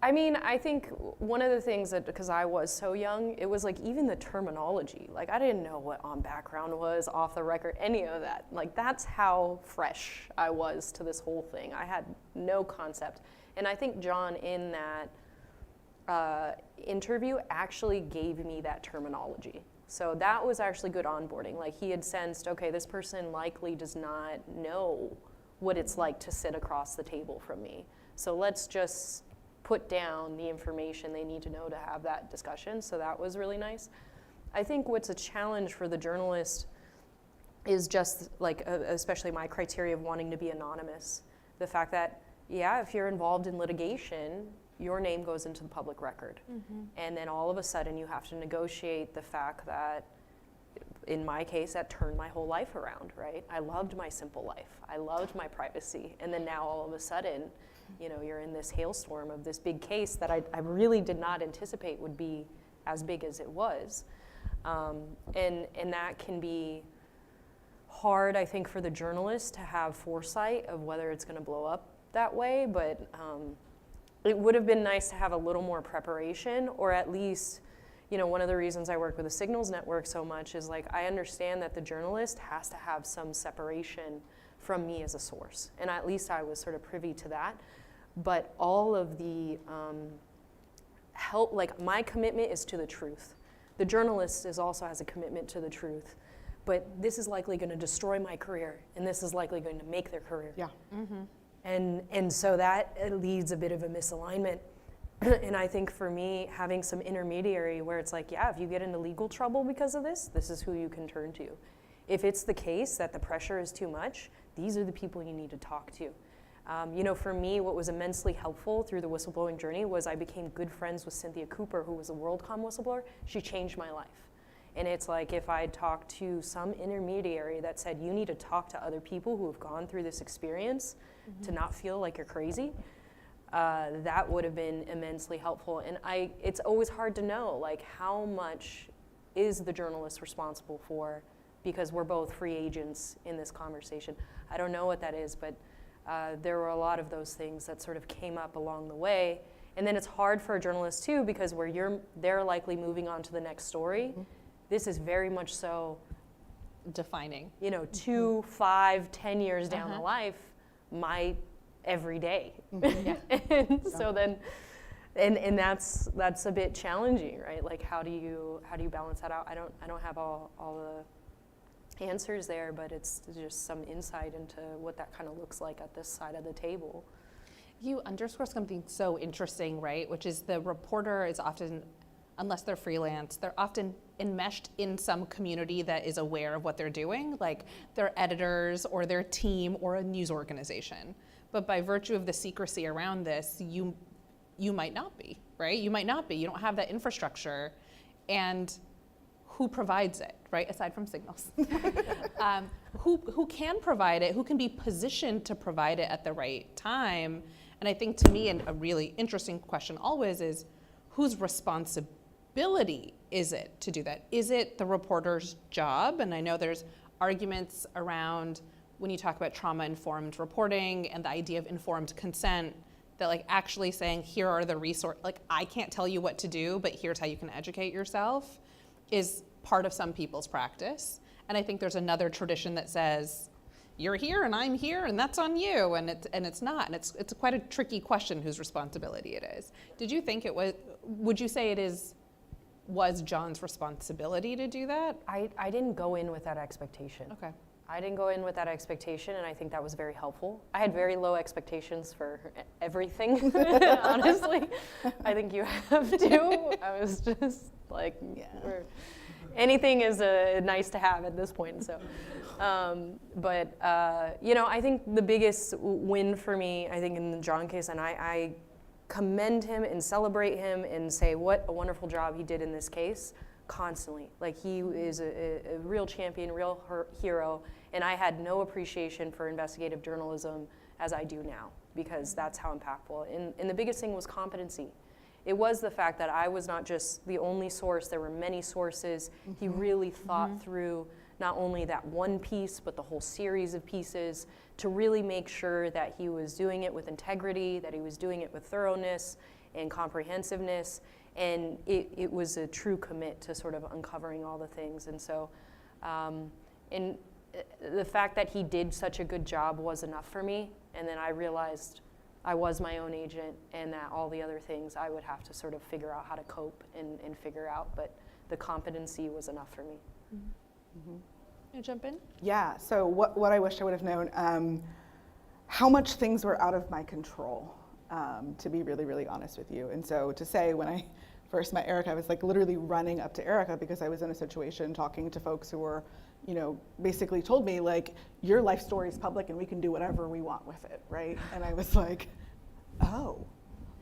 I mean, I think one of the things that, because I was so young, it was like even the terminology. Like I didn't know what on background was, off the record, any of that. Like that's how fresh I was to this whole thing. I had no concept. And I think John in that interview actually gave me that terminology. So that was actually good onboarding. Like he had sensed, okay, this person likely does not know what it's like to sit across the table from me. So let's just put down the information they need to know to have that discussion. So that was really nice. I think what's a challenge for the journalist is just like, especially my criteria of wanting to be anonymous. The fact that, yeah, if you're involved in litigation, your name goes into the public record. Mm-hmm. And then all of a sudden you have to negotiate the fact that, in my case, that turned my whole life around, right? I loved my simple life. I loved my privacy. And then now all of a sudden, you know, you're in this hailstorm of this big case that I really did not anticipate would be as big as it was. And that can be hard, I think, for the journalist to have foresight of whether it's going to blow up that way, but it would have been nice to have a little more preparation, or at least, you know, one of the reasons I work with the Signals Network so much is like, I understand that the journalist has to have some separation from me as a source. And at least I was sort of privy to that. But all of the help, like my commitment is to the truth. The journalist also has a commitment to the truth. But this is likely going to destroy my career, and this is likely going to make their career. Yeah. And so that leads a bit of a misalignment. And I think for me, having some intermediary where it's like, yeah, if you get into legal trouble because of this, this is who you can turn to. If it's the case that the pressure is too much, these are the people you need to talk to. You know, for me, what was immensely helpful through the whistleblowing journey was I became good friends with Cynthia Cooper, who was a WorldCom whistleblower. She changed my life. And it's like if I'd talked to some intermediary that said, you need to talk to other people who have gone through this experience to not feel like you're crazy, that would have been immensely helpful. And it's always hard to know, like, how much is the journalist responsible for, because we're both free agents in this conversation. I don't know what that is, but there were a lot of those things that sort of came up along the way. And then it's hard for a journalist too, because where they're likely moving on to the next story, this is very much so Defining. you know, 2, 5, 10 years down the life, my every day. And so then, and that's a bit challenging, right? Like how do you balance that out? I don't have all the answers there, but it's just some insight into what that kind of looks like at this side of the table. You underscore something so interesting, right? Which is the reporter is often, unless they're freelance, they're often enmeshed in some community that is aware of what they're doing, like their editors or their team or a news organization. But by virtue of the secrecy around this, you might not be, right? You might not be. You don't have that infrastructure. And who provides it, right? Aside from Signals. Who can provide it? Who can be positioned to provide it at the right time? And I think to me, and a really interesting question always is, whose responsibility is it to do that? Is it the reporter's job? And I know there's arguments around when you talk about trauma-informed reporting and the idea of informed consent, that like actually saying, here are the resources, like I can't tell you what to do, but here's how you can educate yourself, is part of some people's practice. And I think there's another tradition that says, you're here and I'm here and that's on you, and it's not. And it's quite a tricky question whose responsibility it is. Did you think would you say was John's responsibility to do that? I didn't go in with that expectation. Okay. I didn't go in with that expectation, and I think that was very helpful. I had very low expectations for everything, honestly. I think you have to. I was just like, anything is nice to have at this point. So, you know, I think the biggest win for me, I think in the John case, and I commend him and celebrate him and say what a wonderful job he did in this case constantly. Like he is a real champion, real hero, and I had no appreciation for investigative journalism as I do now, because that's how impactful. And the biggest thing was competency. It was the fact that I was not just the only source, there were many sources. He really thought through not only that one piece, but the whole series of pieces to really make sure that he was doing it with integrity, that he was doing it with thoroughness and comprehensiveness. And it was a true commit to sort of uncovering all the things. And so, and the fact that he did such a good job was enough for me. And then I realized I was my own agent, and that all the other things I would have to sort of figure out how to cope and figure out. But the competency was enough for me. You jump in? Yeah, so what I wish I would have known, how much things were out of my control, to be really, really honest with you. And so to say, when I first met Erica, I was like literally running up to Erica because I was in a situation talking to folks who were, you know, basically told me like, your life story is public and we can do whatever we want with it, right? And I was like, oh,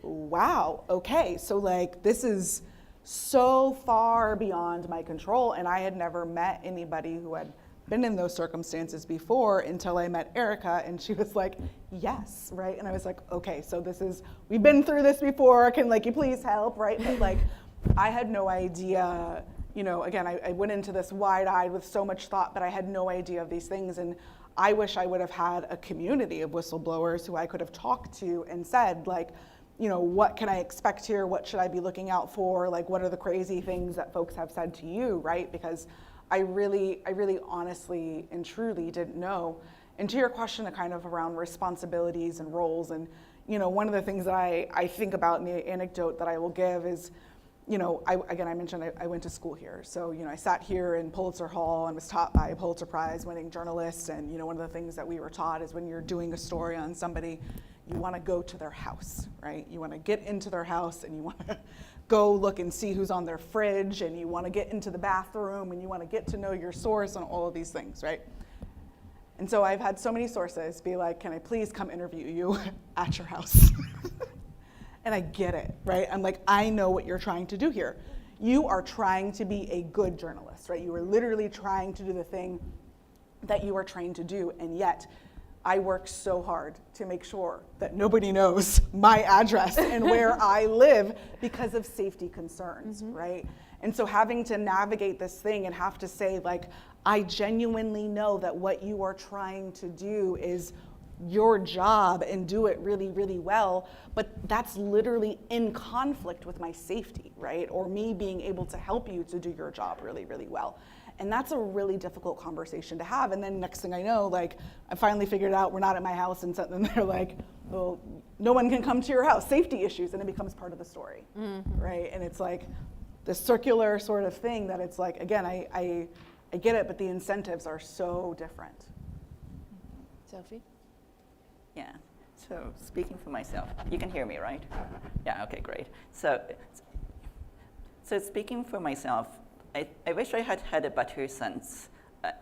wow, okay. So like, this is so far beyond my control, and I had never met anybody who had been in those circumstances before until I met Erica, and she was like, yes, right? And I was like, okay, so we've been through this before, can like you please help, right? But like, I had no idea, you know, again, I went into this wide-eyed with so much thought, but I had no idea of these things, and I wish I would have had a community of whistleblowers who I could have talked to and said like, you know, what can I expect here? What should I be looking out for? Like, what are the crazy things that folks have said to you, right? Because I really honestly and truly didn't know. And to your question, kind of around responsibilities and roles, and, you know, one of the things that I think about in the anecdote that I will give is, you know, I mentioned I went to school here. So, you know, I sat here in Pulitzer Hall and was taught by a Pulitzer Prize winning journalist. And, you know, one of the things that we were taught is when you're doing a story on somebody, you want to go to their house, right? You want to get into their house and you want to go look and see who's on their fridge, and you want to get into the bathroom, and you want to get to know your source and all of these things, right? And so I've had so many sources be like, can I please come interview you at your house? And I get it, right? I'm like, I know what you're trying to do here. You are trying to be a good journalist, right? You are literally trying to do the thing that you are trained to do, and yet I work so hard to make sure that nobody knows my address and where I live because of safety concerns, right? And so having to navigate this thing and have to say, like, I genuinely know that what you are trying to do is your job and do it really, really well, but that's literally in conflict with my safety, right? Or me being able to help you to do your job really, really well. And that's a really difficult conversation to have. And then next thing I know, like, I finally figured out we're not at my house, and then they're like, well, no one can come to your house, safety issues, and it becomes part of the story, right? And it's like this circular sort of thing that it's like, again, I get it, but the incentives are so different. Sophie? Yeah, so speaking for myself, you can hear me, right? Yeah, okay, great. So speaking for myself, I wish I had had a better sense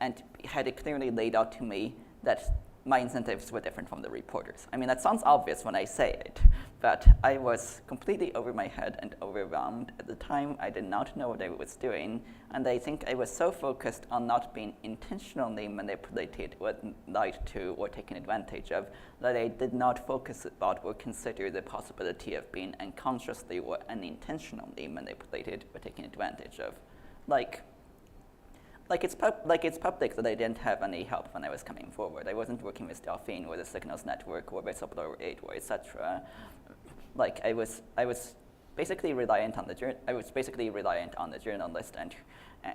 and had it clearly laid out to me that my incentives were different from the reporters. I mean, that sounds obvious when I say it, but I was completely over my head and overwhelmed. At the time, I did not know what I was doing, and I think I was so focused on not being intentionally manipulated or lied to or taken advantage of that I did not focus about or consider the possibility of being unconsciously or unintentionally manipulated or taken advantage of. Like it's public that I didn't have any help when I was coming forward. I wasn't working with Delphine or the Signals Network or Whistleblower 8 or etc. Like I was basically reliant on the journalist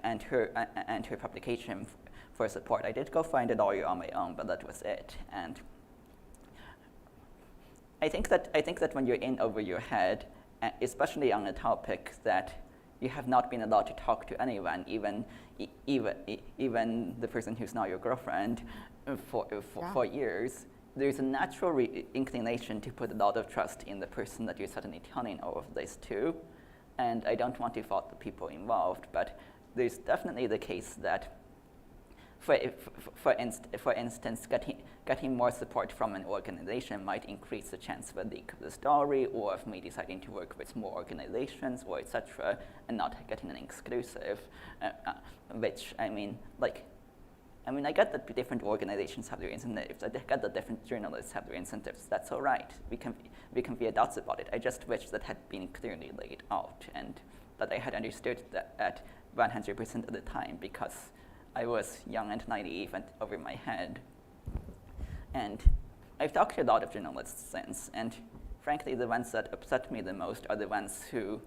and her publication for support. I did go find a lawyer on my own, but that was it. And I think that when you're in over your head, especially on a topic that you have not been allowed to talk to anyone, even the person who's not your girlfriend, for years, there's a natural inclination to put a lot of trust in the person that you're suddenly telling all of this to. And I don't want to fault the people involved, but there's definitely the case that, for instance, getting more support from an organization might increase the chance of a leak of the story, or of me deciding to work with more organizations, or etc., and not getting an exclusive. Which I get that different organizations have their incentives. I get that different journalists have their incentives. That's all right. We can be adults about it. I just wish that had been clearly laid out, and that I had understood that at 100% of the time, because I was young and naive and over my head. And I've talked to a lot of journalists since, and frankly, the ones that upset me the most are the ones who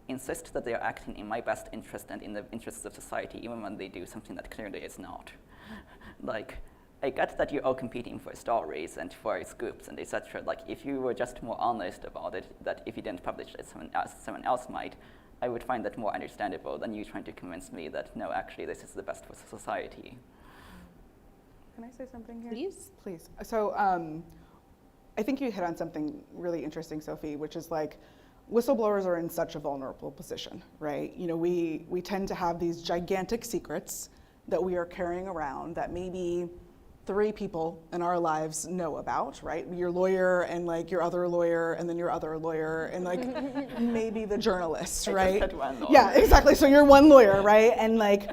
insist that they are acting in my best interest and in the interests of society, even when they do something that clearly is not. Like, I get that you're all competing for stories and for scoops and etc. Like, if you were just more honest about it, that if you didn't publish it, someone else might, I would find that more understandable than you trying to convince me that, no, actually, this is the best for society. Can I say something here? Please. Please. So I think you hit on something really interesting, Sophie, which is like, whistleblowers are in such a vulnerable position, right? You know, we tend to have these gigantic secrets that we are carrying around that maybe 3 people in our lives know about, right? Your lawyer and like your other lawyer and then your other lawyer and like maybe the journalist, right? I just had one lawyer. Yeah, exactly. So you're one lawyer, right? And like,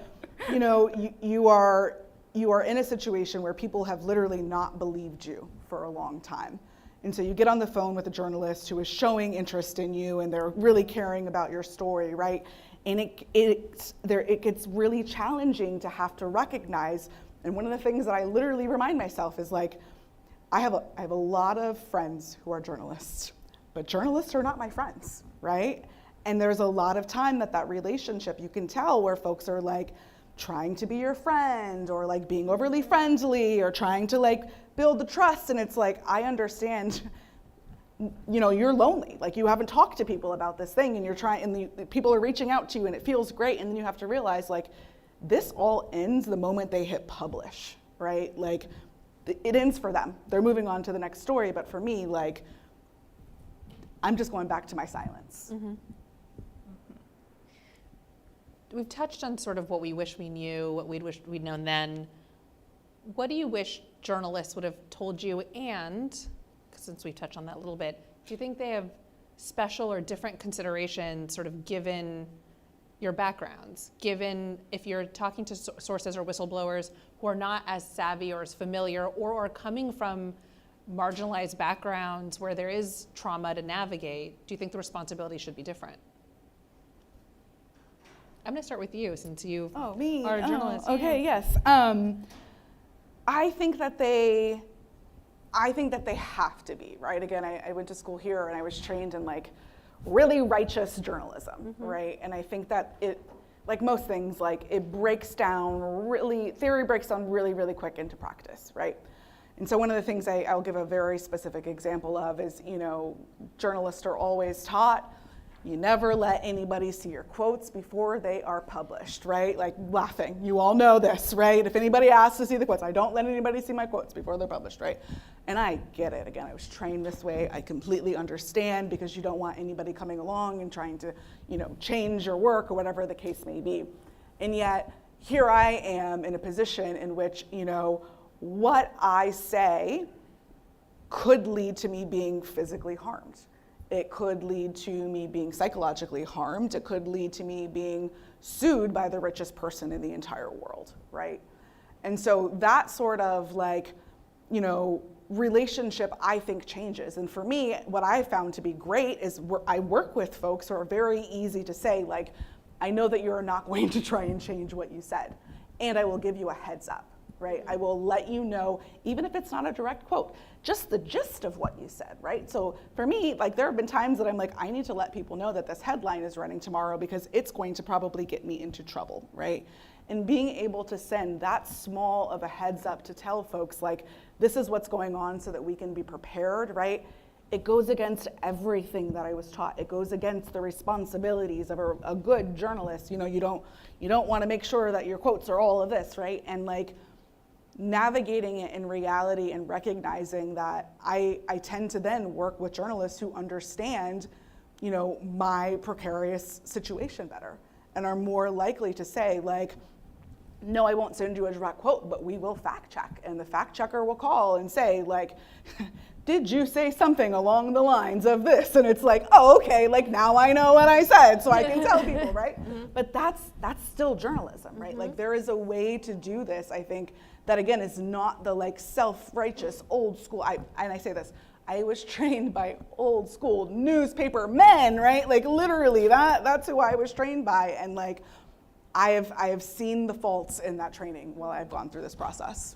you know, you are in a situation where people have literally not believed you for a long time. And so you get on the phone with a journalist who is showing interest in you and they're really caring about your story, right? And it gets really challenging to have to recognize. And one of the things that I literally remind myself is like, I have a lot of friends who are journalists. but journalists are not my friends, right? And there's a lot of time that relationship, you can tell where folks are like trying to be your friend or like being overly friendly or trying to like build the trust. And it's like, I understand, you know, you're lonely. Like you haven't talked to people about this thing and you're trying, and the people are reaching out to you and it feels great. And then you have to realize like, this all ends the moment they hit publish, right? Like it ends for them. They're moving on to the next story. But for me, like, I'm just going back to my silence. Mm-hmm. We've touched on sort of what we wish we knew, what we'd wish we'd known then. What do you wish journalists would have told you? And since we've touched on that a little bit, do you think they have special or different considerations sort of given your backgrounds, given if you're talking to sources or whistleblowers who are not as savvy or as familiar or are coming from marginalized backgrounds where there is trauma to navigate, do you think the responsibility should be different? I'm going to start with you since you are a journalist. Oh, okay, yes. I think that they have to be, right? Again, I went to school here and I was trained in like really righteous journalism, right? And I think that it, like most things, like it breaks down theory breaks down really, really quick into practice, right? And so one of the things I'll give a very specific example of is, you know, journalists are always taught, you never let anybody see your quotes before they are published, right? Like laughing, you all know this, right? If anybody asks to see the quotes, I don't let anybody see my quotes before they're published, right? And I get it, again, I was trained this way, I completely understand because you don't want anybody coming along and trying to, you know, change your work or whatever the case may be. And yet, here I am in a position in which, you know, what I say could lead to me being physically harmed. It could lead to me being psychologically harmed. It could lead to me being sued by the richest person in the entire world, right? And so that sort of like, you know, relationship I think changes. And for me, what I found to be great is I work with folks who are very easy to say, like, I know that you're not going to try and change what you said, and I will give you a heads up. Right? I will let you know, even if it's not a direct quote, just the gist of what you said, right? So for me, like there have been times that I'm like, I need to let people know that this headline is running tomorrow because it's going to probably get me into trouble, right? And being able to send that small of a heads up to tell folks like, this is what's going on so that we can be prepared, right? It goes against everything that I was taught. It goes against the responsibilities of a good journalist. You know, you don't want to make sure that your quotes are all of this, right? And like, navigating it in reality and recognizing that I tend to then work with journalists who understand, you know, my precarious situation better and are more likely to say like, no, I won't send you a direct quote, but we will fact check. And the fact checker will call and say like, did you say something along the lines of this? And it's like, oh, okay, like now I know what I said, so I can tell people, right? But that's still journalism, right? Like there is a way to do this, I think, that again is not the like self-righteous old school. And I say this, I was trained by old school newspaper men, right? Like literally that's who I was trained by. And like I have seen the faults in that training while I've gone through this process.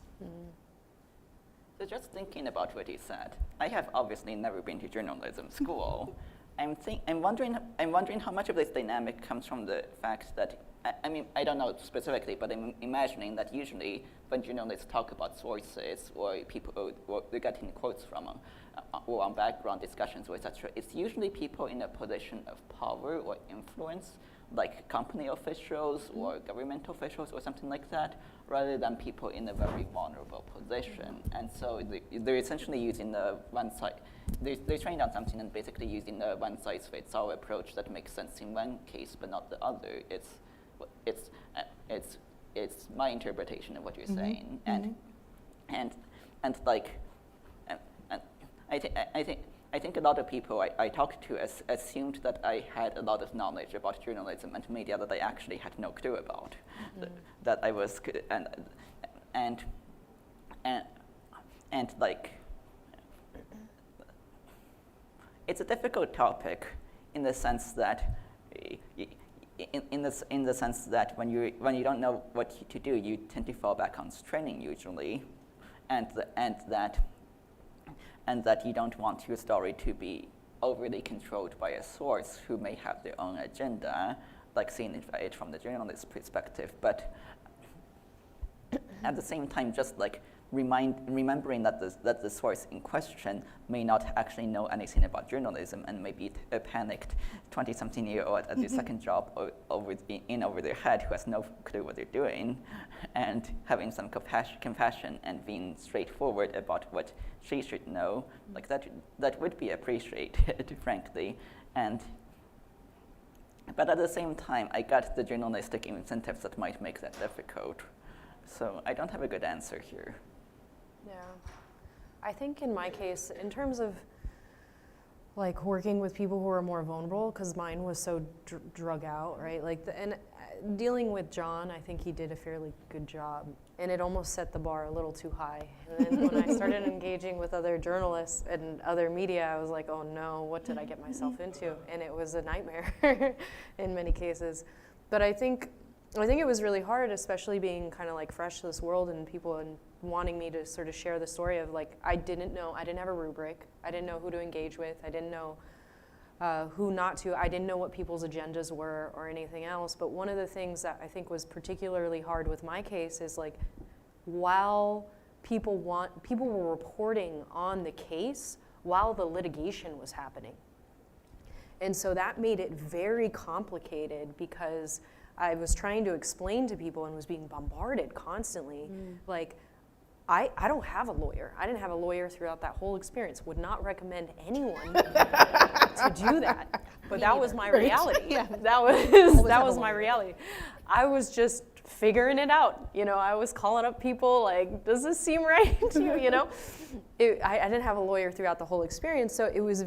So just thinking about what you said, I have obviously never been to journalism school. I'm wondering how much of this dynamic comes from the fact that, I mean, I don't know specifically, but I'm imagining that usually when journalists talk about sources or people or they're getting quotes from them, or on background discussions, etc., it's usually people in a position of power or influence, like company officials or government officials or something like that, rather than people in a very vulnerable position. And so they're essentially using the one side, they're trained on something and basically using the one-size-fits-all approach that makes sense in one case but not the other. It's my interpretation of what you're saying, and like, I think a lot of people I talked to assumed that I had a lot of knowledge about journalism and media that I actually had no clue about. That I was and like, it's a difficult topic in the sense that. In the sense that when you don't know what to do, you tend to fall back on training usually, and that you don't want your story to be overly controlled by a source who may have their own agenda, like seeing it from the journalist's perspective, but at the same time, just like remembering that the source in question may not actually know anything about journalism and may be a panicked 20-something-year-old at their second job over their head who has no clue what they're doing, and having some compassion and being straightforward about what she should know, like that would be appreciated, frankly. But at the same time, I got the journalistic incentives that might make that difficult. So I don't have a good answer here. Yeah. I think in my case, in terms of like working with people who are more vulnerable, because mine was so drug out, right? Like, and dealing with John, I think he did a fairly good job. And it almost set the bar a little too high. And then when I started engaging with other journalists and other media, I was like, oh no, what did I get myself into? And it was a nightmare in many cases. But I think it was really hard, especially being kind of like fresh to this world and people and wanting me to sort of share the story of like, I didn't have a rubric. I didn't know who to engage with. I didn't know who not to. I didn't know what people's agendas were or anything else. But one of the things that I think was particularly hard with my case is like, while people were reporting on the case while the litigation was happening. And so that made it very complicated because I was trying to explain to people and was being bombarded constantly. Like, I don't have a lawyer. I didn't have a lawyer throughout that whole experience. Would not recommend anyone to do that. But that was my reality. Yeah. That was my reality. I was just figuring it out. You know, I was calling up people like, does this seem right to you? You know, I didn't have a lawyer throughout the whole experience. So it was,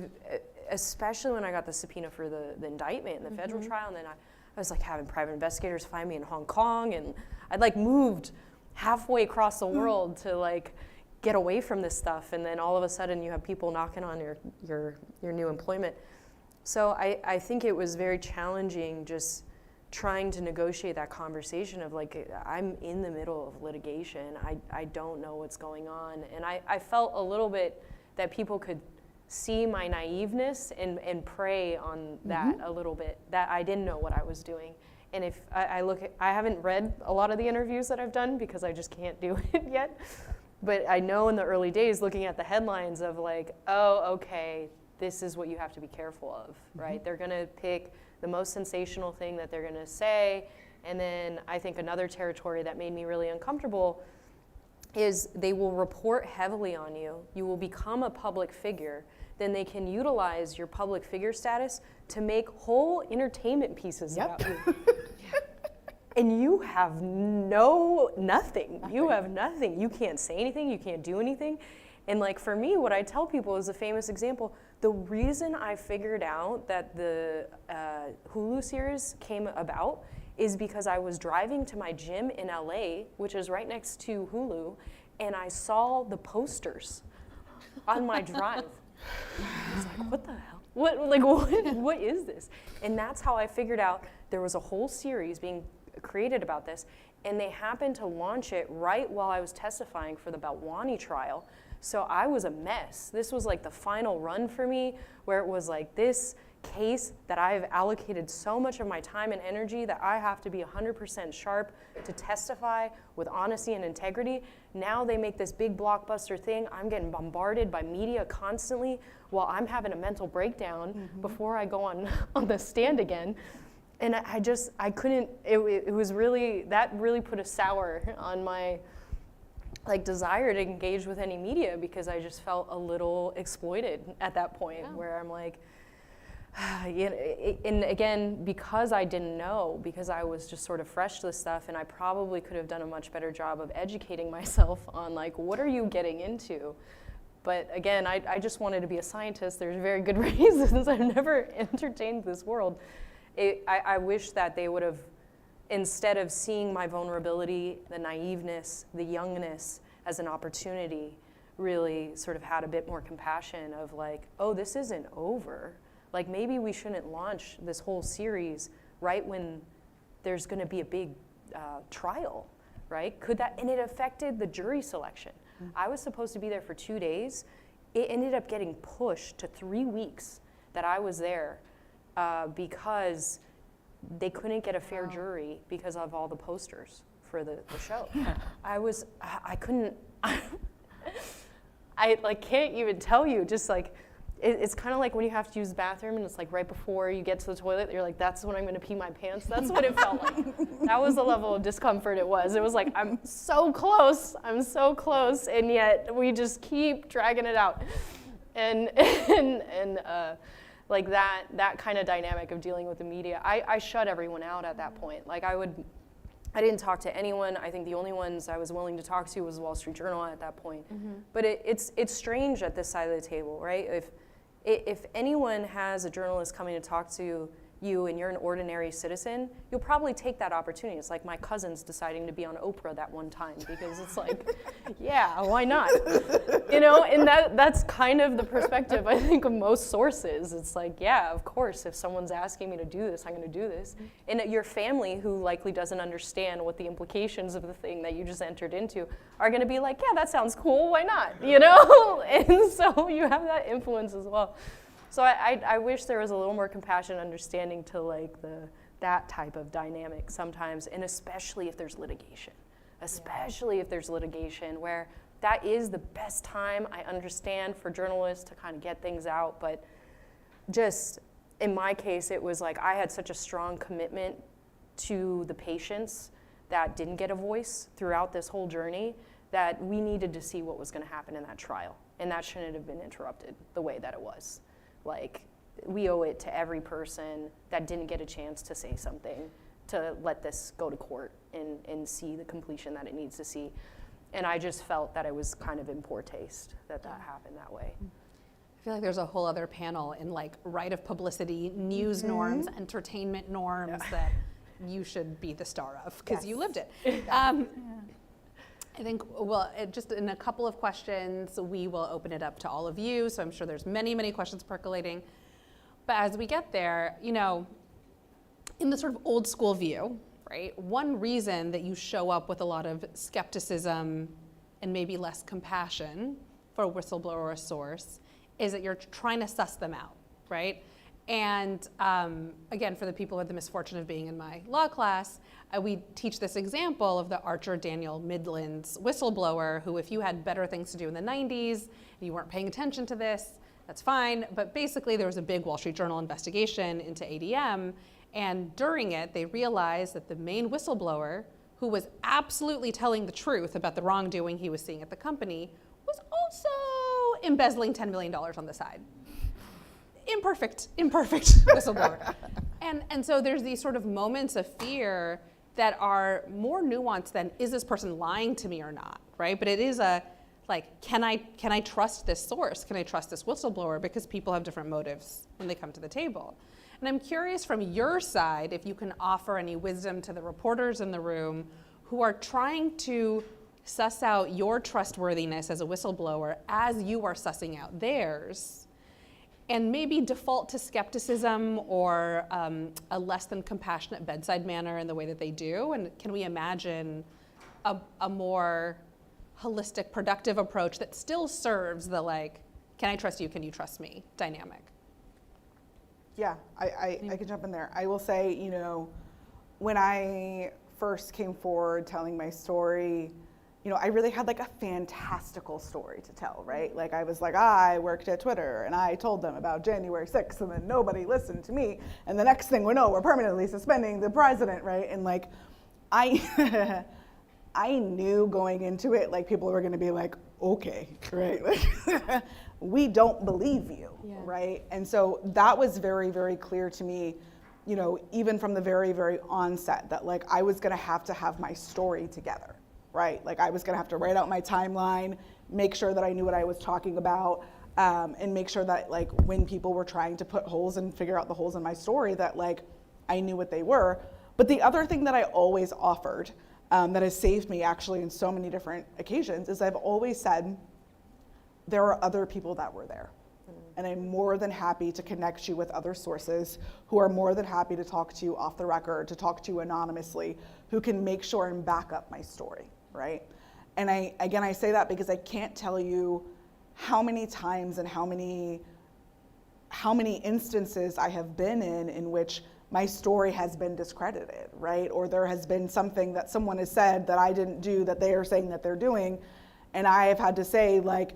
especially when I got the subpoena for the indictment and the federal trial, and then I was like having private investigators find me in Hong Kong, and I'd like moved halfway across the world to like get away from this stuff, and then all of a sudden you have people knocking on your new employment. So I think it was very challenging just trying to negotiate that conversation of like, I'm in the middle of litigation, I don't know what's going on, and I felt a little bit that people could see my naiveness and prey on that a little bit, that I didn't know what I was doing. And if I haven't read a lot of the interviews that I've done because I just can't do it yet. But I know in the early days, looking at the headlines of like, oh, okay, this is what you have to be careful of, right? They're gonna pick the most sensational thing that they're gonna say. And then I think another territory that made me really uncomfortable is they will report heavily on you. You will become a public figure. Then they can utilize your public figure status to make whole entertainment pieces about you. And you have nothing. You have nothing. You can't say anything. You can't do anything. And like for me, what I tell people is a famous example. The reason I figured out that the Hulu series came about is because I was driving to my gym in LA, which is right next to Hulu, and I saw the on my drive. I was like, what the hell? What is this? And that's how I figured out there was a whole series being created about this, and they happened to launch it right while I was testifying for the Balwani trial. So I was a mess. This was like the final run for me, where it was like this case that I've allocated so much of my time and energy that I have to be 100% sharp to testify with honesty and integrity. Now they make this big blockbuster thing. I'm getting bombarded by media constantly while I'm having a mental breakdown before I go on the stand again. And I couldn't, it was really, that really put a sour on my like desire to engage with any media, because I just felt a little exploited at that point where I'm like, you know, and again, because I didn't know, because I was just sort of fresh to this stuff, and I probably could have done a much better job of educating myself on like, what are you getting into? But again, I just wanted to be a scientist. There's very good reasons. I've never entertained this world. I wish that they would have, instead of seeing my vulnerability, the naiveness, the youngness as an opportunity, really sort of had a bit more compassion of like, oh, this isn't over. Like maybe we shouldn't launch this whole series right when there's going to be a big trial, right? Could that, and it affected the jury selection. I was supposed to be there for 2 days. It ended up getting pushed to 3 weeks that I was there because they couldn't get a fair jury because of all the posters for the show. I couldn't, I like can't even tell you, just like, it's kind of like when you have to use the bathroom and it's like right before you get to the toilet, you're like, that's when I'm gonna pee my pants. That's what it felt like. That was the level of discomfort it was. It was like, I'm so close, and yet we just keep dragging it out. And like that kind of dynamic of dealing with the media, I shut everyone out at that point. Like I didn't talk to anyone. I think the only ones I was willing to talk to was the Wall Street Journal at that point. But it's strange at this side of the table, right? If anyone has a journalist coming to talk to you and you're an ordinary citizen, you'll probably take that opportunity. It's like my cousins deciding to be on Oprah that one time because it's like, yeah, why not? You know, and that's kind of the perspective I think of most sources. It's like, yeah, of course, if someone's asking me to do this, I'm gonna do this. And your family, who likely doesn't understand what the implications of the thing that you just entered into, are gonna be like, yeah, that sounds cool, why not? You know? And so you have that influence as well. So I wish there was a little more compassion and understanding to like that type of dynamic sometimes, and especially if there's litigation. If there's litigation, where that is the best time, I understand, for journalists to kind of get things out, but just in my case, it was like I had such a strong commitment to the patients that didn't get a voice throughout this whole journey that we needed to see what was gonna happen in that trial, and that shouldn't have been interrupted the way that it was. Like, we owe it to every person that didn't get a chance to say something to let this go to court and see the completion that it needs to see. And I just felt that it was kind of in poor taste that happened that way. I feel like there's a whole other panel in like right of publicity, news norms, entertainment norms that you should be the star of because you lived it. I think, well, just in a couple of questions, we will open it up to all of you. So I'm sure there's many, many questions percolating. But as we get there, you know, in the sort of old school view, right, one reason that you show up with a lot of skepticism and maybe less compassion for a whistleblower or a source is that you're trying to suss them out, right? And again, for the people who had the misfortune of being in my law class, we teach this example of the Archer Daniel Midlands whistleblower who, if you had better things to do in the 90s and you weren't paying attention to this, that's fine. But basically there was a big Wall Street Journal investigation into ADM, and during it they realized that the main whistleblower, who was absolutely telling the truth about the wrongdoing he was seeing at the company, was also embezzling $10 million on the side. Imperfect whistleblower. And so there's these sort of moments of fear that are more nuanced than, is this person lying to me or not, right? But it is a, like, can I trust this source? Can I trust this whistleblower? Because people have different motives when they come to the table. And I'm curious from your side if you can offer any wisdom to the reporters in the room who are trying to suss out your trustworthiness as a whistleblower as you are sussing out theirs, and maybe default to skepticism or a less than compassionate bedside manner in the way that they do? And can we imagine a more holistic, productive approach that still serves the like, can I trust you, can you trust me dynamic? Yeah, I can jump in there. I will say, you know, when I first came forward telling my story, you know, I really had like a fantastical story to tell, right? Like I was like, I worked at Twitter and I told them about January 6th and then nobody listened to me. And the next thing we know, we're permanently suspending the president, right? And like, I knew going into it, like people were gonna be like, okay, right? Like, we don't believe you, right? And so that was very, very clear to me, you know, even from the very, very onset that like I was gonna have to have my story together. Right, like I was gonna have to write out my timeline, make sure that I knew what I was talking about, and make sure that like when people were trying to put holes and figure out the holes in my story that like I knew what they were. But the other thing that I always offered that has saved me actually in so many different occasions is I've always said there are other people that were there. And I'm more than happy to connect you with other sources who are more than happy to talk to you off the record, to talk to you anonymously, who can make sure and back up my story, right? And I say that because I can't tell you how many times and how many how many instances I have been in which my story has been discredited, right? Or there has been something that someone has said that I didn't do that they are saying that they're doing, and I have had to say, like,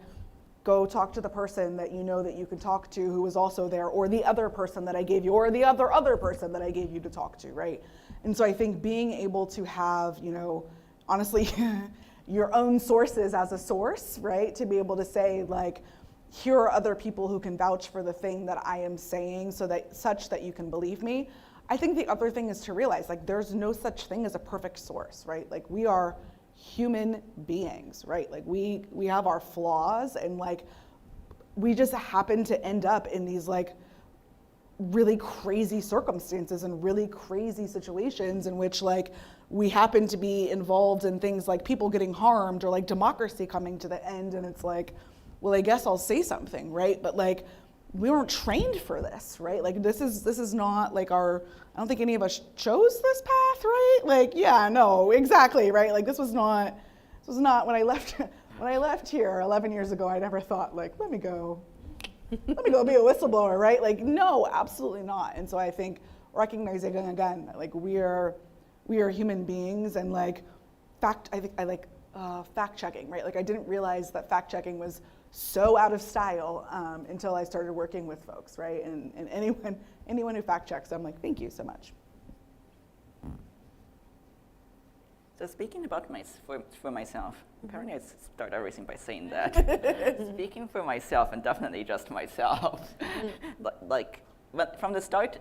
go talk to the person that you know that you can talk to who was also there, or the other person that I gave you, or the other person that I gave you to talk to, right? And so I think being able to have, you know, honestly, your own sources as a source, right? To be able to say, like, here are other people who can vouch for the thing that I am saying such that you can believe me. I think the other thing is to realize, like, there's no such thing as a perfect source, right? Like, we are human beings, right? Like, we have our flaws, and like, we just happen to end up in these like really crazy circumstances and really crazy situations in which like we happen to be involved in things like people getting harmed or like democracy coming to the end, and it's like, well, I guess I'll say something, right? But like, we weren't trained for this, right? Like, this is not like I don't think any of us chose this path, right? Like, yeah, no, exactly, right? Like, this was not when I left here 11 years ago, I never thought, like, let me go be a whistleblower, right? Like, no, absolutely not. And so I think recognizing, again, like, we are human beings, and like, fact checking, right? Like, I didn't realize that fact checking was so out of style until I started working with folks, right? And anyone who fact checks, I'm like, thank you so much. So speaking about for myself, apparently I start everything by saying that. Speaking for myself, and definitely just myself, but from the start,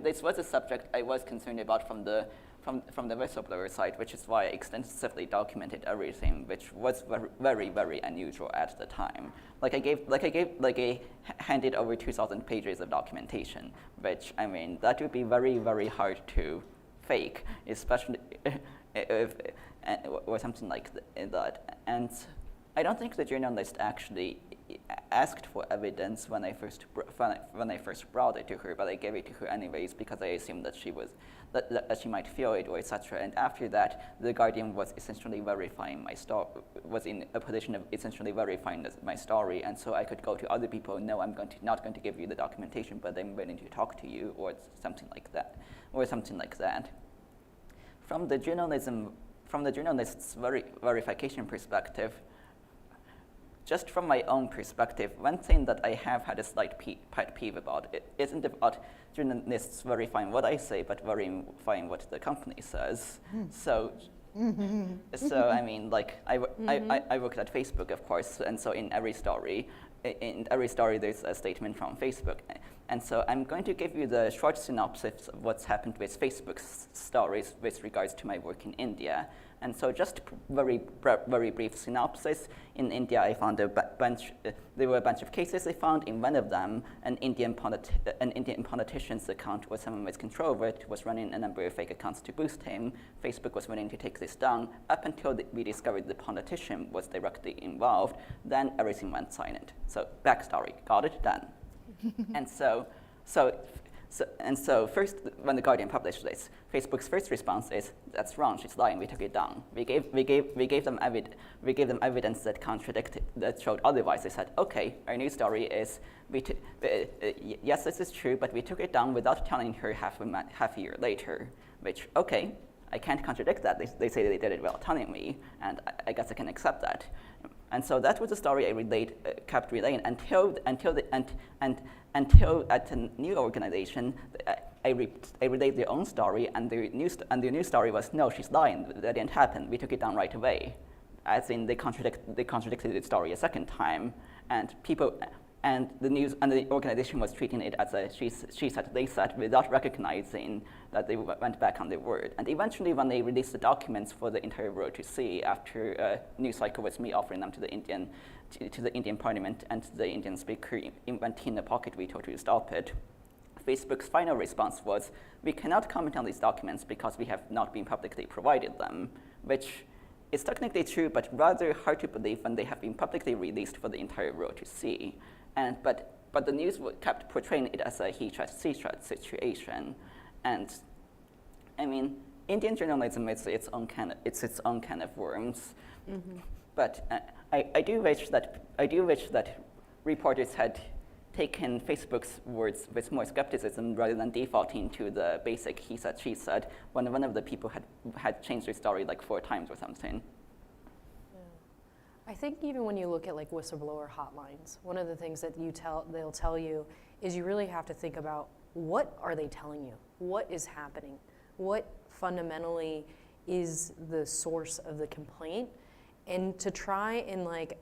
this was a subject I was concerned about from the whistleblower side, which is why I extensively documented everything, which was very, very unusual at the time. I handed over 2,000 pages of documentation, which, I mean, that would be very, very hard to fake, especially or something like that. And I don't think the journalist actually asked for evidence when I first brought it to her, but I gave it to her anyways because I assumed that she might feel it or etc. And after that, the Guardian was essentially verifying my story, was in a position of essentially verifying my story, and so I could go to other people. No, I'm not going to give you the documentation, but I'm willing to talk to you, or something like that. From the journalist's verification perspective, just from my own perspective, one thing that I have had a slight pet peeve about it isn't about journalists verifying what I say, but verifying what the company says. So I mean, like, I worked at Facebook, of course, and so in every story there's a statement from Facebook. And so I'm going to give you the short synopsis of what's happened with Facebook's stories with regards to my work in India. And so just very brief synopsis. In India, I found there were a bunch of cases I found. In one of them, an Indian politician's account where someone with control over it was running a number of fake accounts to boost him. Facebook was willing to take this down up until we discovered the politician was directly involved. Then everything went silent. So backstory, got it? Done. And so first, when the Guardian published this, Facebook's first response is, "That's wrong. She's lying. We took it down." We gave them evidence that showed otherwise. They said, "Okay, our new story is yes, this is true, but we took it down without telling her half a year later." Which, okay, I can't contradict that. They say they did it without telling me, and I guess I can accept that. And so that was the story I kept relaying until at a new organization, I relayed their own story, and their new story was, "No, she's lying. That didn't happen. We took it down right away." As in, they contradicted the story a second time, and the organization was treating it as a she said, they said, without recognizing that they went back on their word. And eventually, when they released the documents for the entire world to see, after a news cycle with me offering them to the Indian Parliament and the Indian speaker inventing a pocket veto to stop it, Facebook's final response was, "We cannot comment on these documents because we have not been publicly provided them," which is technically true, but rather hard to believe when they have been publicly released for the entire world to see. But the news kept portraying it as a he threat, she threat situation, and I mean, Indian journalism is its own can of worms. Mm-hmm. But I do wish that reporters had taken Facebook's words with more skepticism rather than defaulting to the basic he said, she said, when one of the people had changed their story like 4 times or something. I think even when you look at like whistleblower hotlines, one of the things that they'll tell you is you really have to think about, what are they telling you? What is happening? What fundamentally is the source of the complaint? And to try and like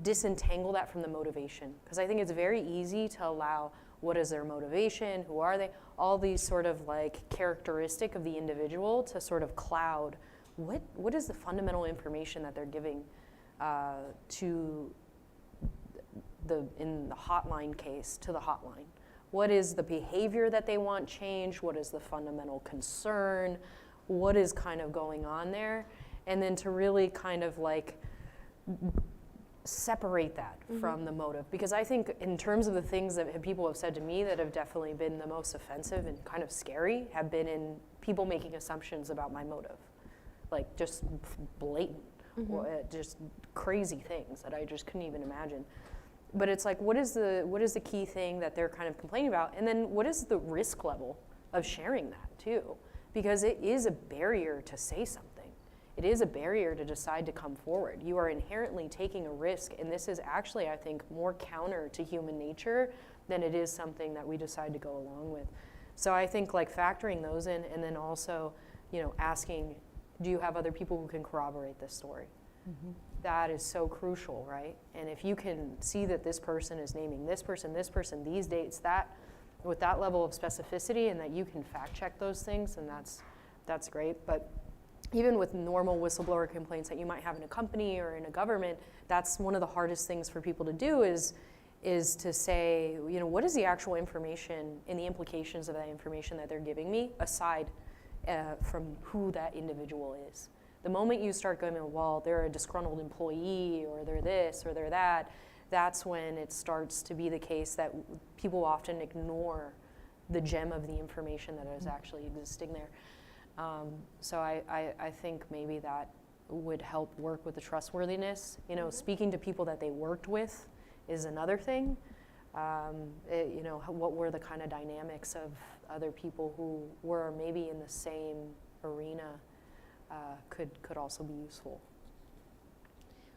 disentangle that from the motivation. Because I think it's very easy to allow what is their motivation, who are they, all these sort of like characteristic of the individual to sort of cloud what is the fundamental information that they're giving to in the hotline case, to the hotline. What is the behavior that they want changed? What is the fundamental concern? What is kind of going on there? And then to really kind of like separate that from the motive. Because I think in terms of the things that people have said to me that have definitely been the most offensive and kind of scary have been in people making assumptions about my motive. Like just blatant, just crazy things that I just couldn't even imagine. But it's like, what is the key thing that they're kind of complaining about? And then what is the risk level of sharing that too? Because it is a barrier to say something. It is a barrier to decide to come forward. You are inherently taking a risk, and this is actually, I think, more counter to human nature than it is something that we decide to go along with. So I think like factoring those in, and then also, asking, do you have other people who can corroborate this story? That is so crucial, right? And if you can see that this person is naming this person, these dates, that with that level of specificity, and that you can fact check those things, and that's great. But even with normal whistleblower complaints that you might have in a company or in a government, that's one of the hardest things for people to do is to say, what is the actual information and the implications of that information that they're giving me, aside from who that individual is. The moment you start going, well, they're a disgruntled employee, or they're this, or they're that, that's when it starts to be the case that people often ignore the gem of the information that is actually existing there. So I think maybe that would help work with the trustworthiness. Speaking to people that they worked with is another thing. What were the kind of dynamics of other people who were maybe in the same arena could also be useful.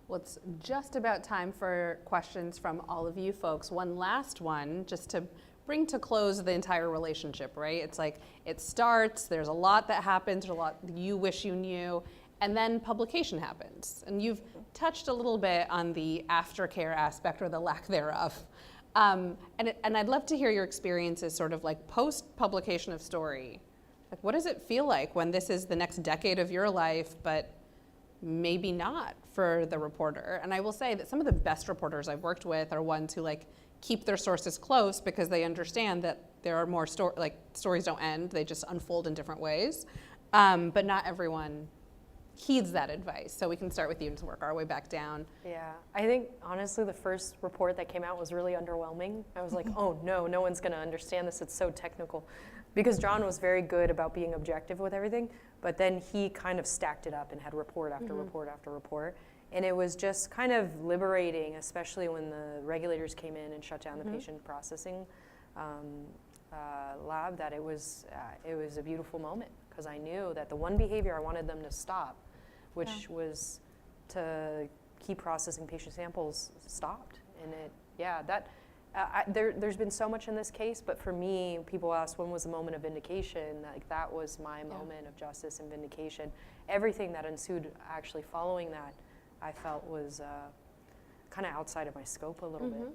Well, it's just about time for questions from all of you folks. One last one, just to bring to close the entire relationship, right? It's like it starts, there's a lot that happens, there's a lot you wish you knew, and then publication happens. And you've touched a little bit on the aftercare aspect, or the lack thereof. And I'd love to hear your experiences sort of like post-publication of story. Like, what does it feel like when this is the next decade of your life, but maybe not for the reporter? And I will say that some of the best reporters I've worked with are ones who like keep their sources close because they understand that there are more stories don't end, they just unfold in different ways. But not everyone heeds that advice. So we can start with you and work our way back down. Yeah, I think honestly the first report that came out was really underwhelming. I was like, oh no one's gonna understand this, it's so technical. Because John was very good about being objective with everything, but then he kind of stacked it up and had report after report after report. And it was just kind of liberating, especially when the regulators came in and shut down the patient processing lab, that it was a beautiful moment, because I knew that the one behavior I wanted them to stop, which was to keep processing patient samples, stopped. And there's been so much in this case, but for me, people ask when was the moment of vindication. Like, that was my moment of justice and vindication. Everything that ensued actually following that, I felt was kind of outside of my scope a little bit.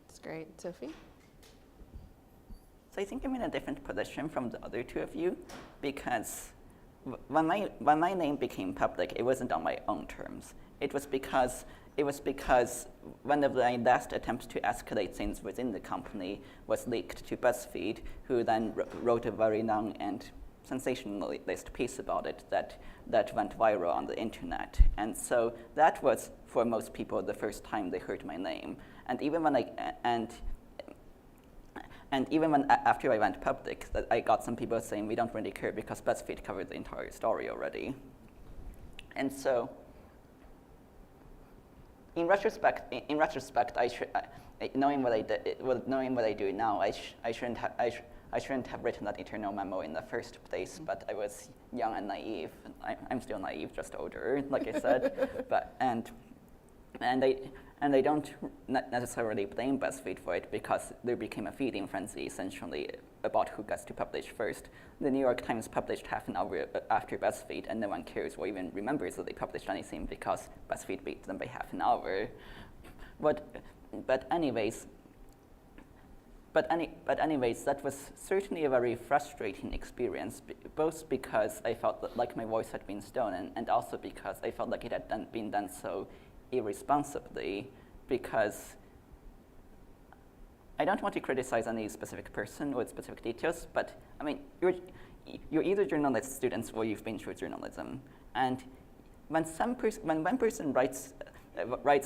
That's great. Sophie? So I think I'm in a different position from the other two of you, because when my name became public, it wasn't on my own terms. It was because one of my last attempts to escalate things within the company was leaked to BuzzFeed, who then wrote a very long and sensationalist piece about it that went viral on the internet. And so that was, for most people, the first time they heard my name. And even when after I went public, that I got some people saying, we don't really care because BuzzFeed covered the entire story already. And so in retrospect, knowing what I did, knowing what I do now, I shouldn't have written that internal memo in the first place. But I was young and naive. I'm still naive, just older, like I said. And I don't necessarily blame BuzzFeed for it, because there became a feeding frenzy essentially about who gets to publish first. The New York Times published half an hour after BuzzFeed, and no one cares or even remembers that they published anything because BuzzFeed beat them by half an hour. But anyways, that was certainly a very frustrating experience, both because I felt like my voice had been stolen, and also because I felt like it had been done so irresponsibly, because I don't want to criticize any specific person or specific details, but I mean, you're either journalist students or you've been through journalism. And when one person writes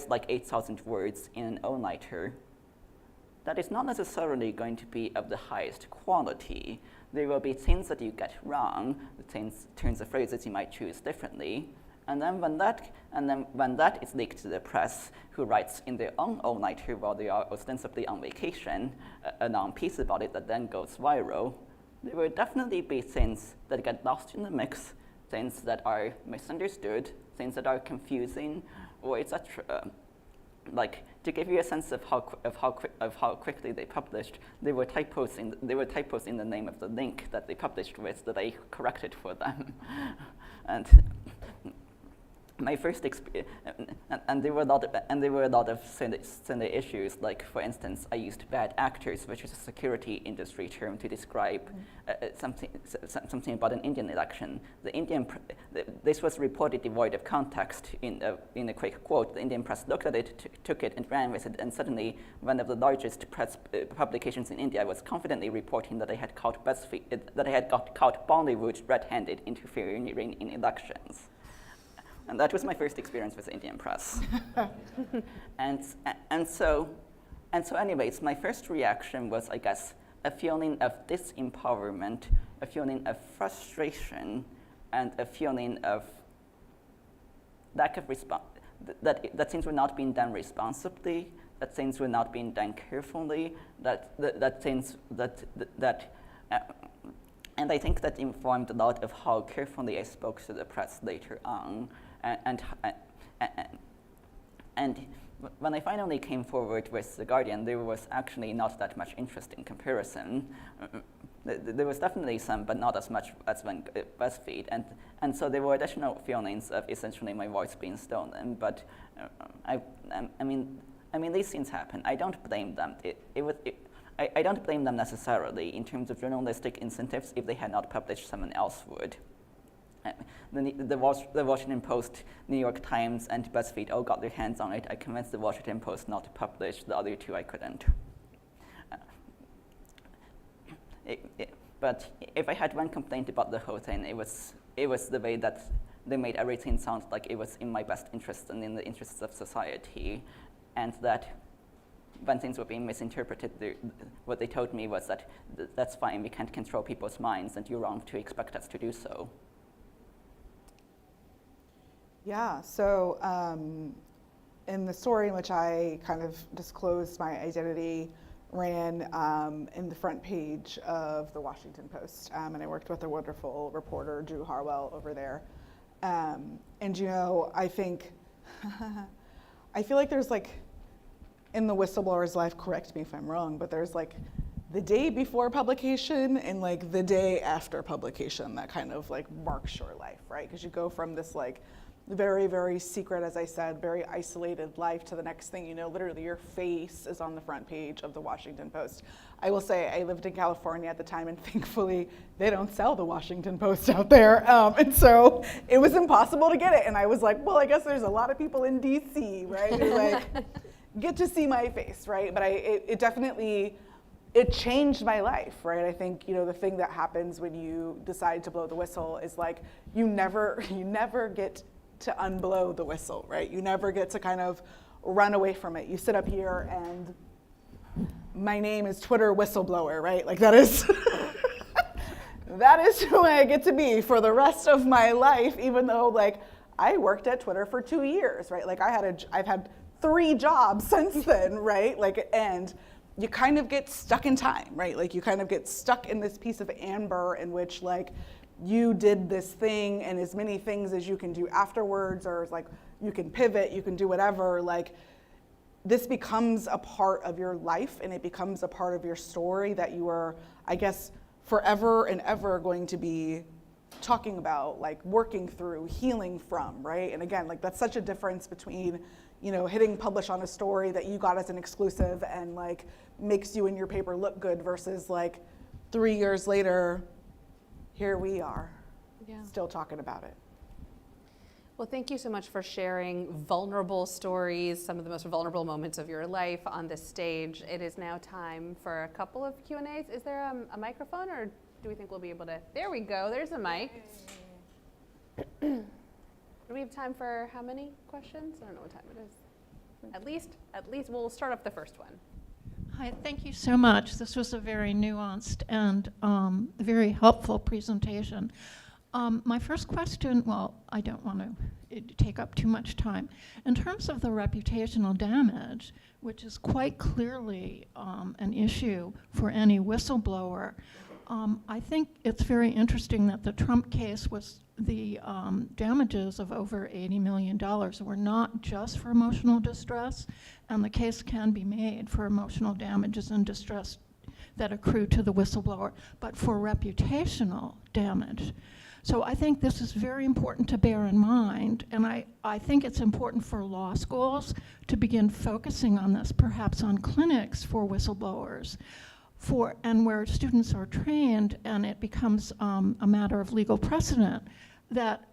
like 8,000 words in an all-nighter, that is not necessarily going to be of the highest quality. There will be things that you get wrong, turns of phrases you might choose differently. And then when that is leaked to the press, who writes in their own all-nighter while they are ostensibly on vacation, a long piece about it that then goes viral, there will definitely be things that get lost in the mix, things that are misunderstood, things that are confusing, or etc. Like, to give you a sense of how quickly they published, there were typos in the name of the link that they published with that I corrected for them, and my first experience, and there were a lot of silly issues. Like, for instance, I used bad actors, which is a security industry term to describe something about an Indian election. This was reported devoid of context in a quick quote. The Indian press looked at it, took it, and ran with it. And suddenly, one of the largest press publications in India was confidently reporting that I had caught Bollywood red-handed interfering in elections. And that was my first experience with the Indian press. and so anyways, my first reaction was, I guess, a feeling of disempowerment, a feeling of frustration, and a feeling of lack of response, that things were not being done responsibly, that things were not being done carefully, and I think that informed a lot of how carefully I spoke to the press later on. And when I finally came forward with The Guardian, there was actually not that much interest in comparison. There was definitely some, but not as much as when BuzzFeed. And so there were additional feelings of essentially my voice being stolen. But I mean, these things happen. I don't blame them. I don't blame them necessarily in terms of journalistic incentives. If they had not published, someone else would. The Washington Post, New York Times, and BuzzFeed all got their hands on it. I convinced the Washington Post not to publish. The other two I couldn't. But if I had one complaint about the whole thing, it was the way that they made everything sound like it was in my best interest and in the interests of society, and that when things were being misinterpreted, what they told me was that that's fine, we can't control people's minds, and you're wrong to expect us to do so. Yeah, so in the story in which I kind of disclosed my identity, ran in the front page of the Washington Post, and I worked with a wonderful reporter, Drew Harwell, over there. And you know, I think, I feel like there's like, in the whistleblower's life, correct me if I'm wrong, but there's like the day before publication and like the day after publication that kind of like marks your life, right? Because you go from this like very, very secret, as I said, very isolated life to the next thing you know, literally your face is on the front page of the Washington Post. I will say I lived in California at the time, and thankfully they don't sell the Washington Post out there. And so it was impossible to get it. And I was like, well, I guess there's a lot of people in DC, right? Who like get to see my face, right? But it definitely, it changed my life, right? I think, you know, the thing that happens when you decide to blow the whistle is like, you never get to unblow the whistle, right? You never get to kind of run away from it. You sit up here and my name is Twitter Whistleblower, right? Like that is, that is who I get to be for the rest of my life, even though like I worked at Twitter for 2 years, right? Like I've had 3 jobs since then, right? Like, and you kind of get stuck in time, right? Like you kind of get stuck in this piece of amber in which like you did this thing and as many things as you can do afterwards, or like you can pivot, you can do whatever. Like this becomes a part of your life and it becomes a part of your story that you are, I guess, forever and ever going to be talking about, like working through, healing from, right? And again, like that's such a difference between, you know, hitting publish on a story that you got as an exclusive and like makes you and your paper look good versus like 3 years later, here we are, still talking about it. Well, thank you so much for sharing vulnerable stories, some of the most vulnerable moments of your life on this stage. It is now time for a couple of Q&As. Is there a microphone, or do we think we'll be able to? There we go, there's a mic. Do we have time for how many questions? I don't know what time it is. At least we'll start off the first one. Hi, thank you so much. This was a very nuanced and very helpful presentation. My first question, well, I don't want to take up too much time. In terms of the reputational damage, which is quite clearly an issue for any whistleblower, I think it's very interesting that the Trump case was the damages of over $80 million were not just for emotional distress, and the case can be made for emotional damages and distress that accrue to the whistleblower, but for reputational damage. So I think this is very important to bear in mind, and I think it's important for law schools to begin focusing on this, perhaps on clinics for whistleblowers, and where students are trained and it becomes a matter of legal precedent that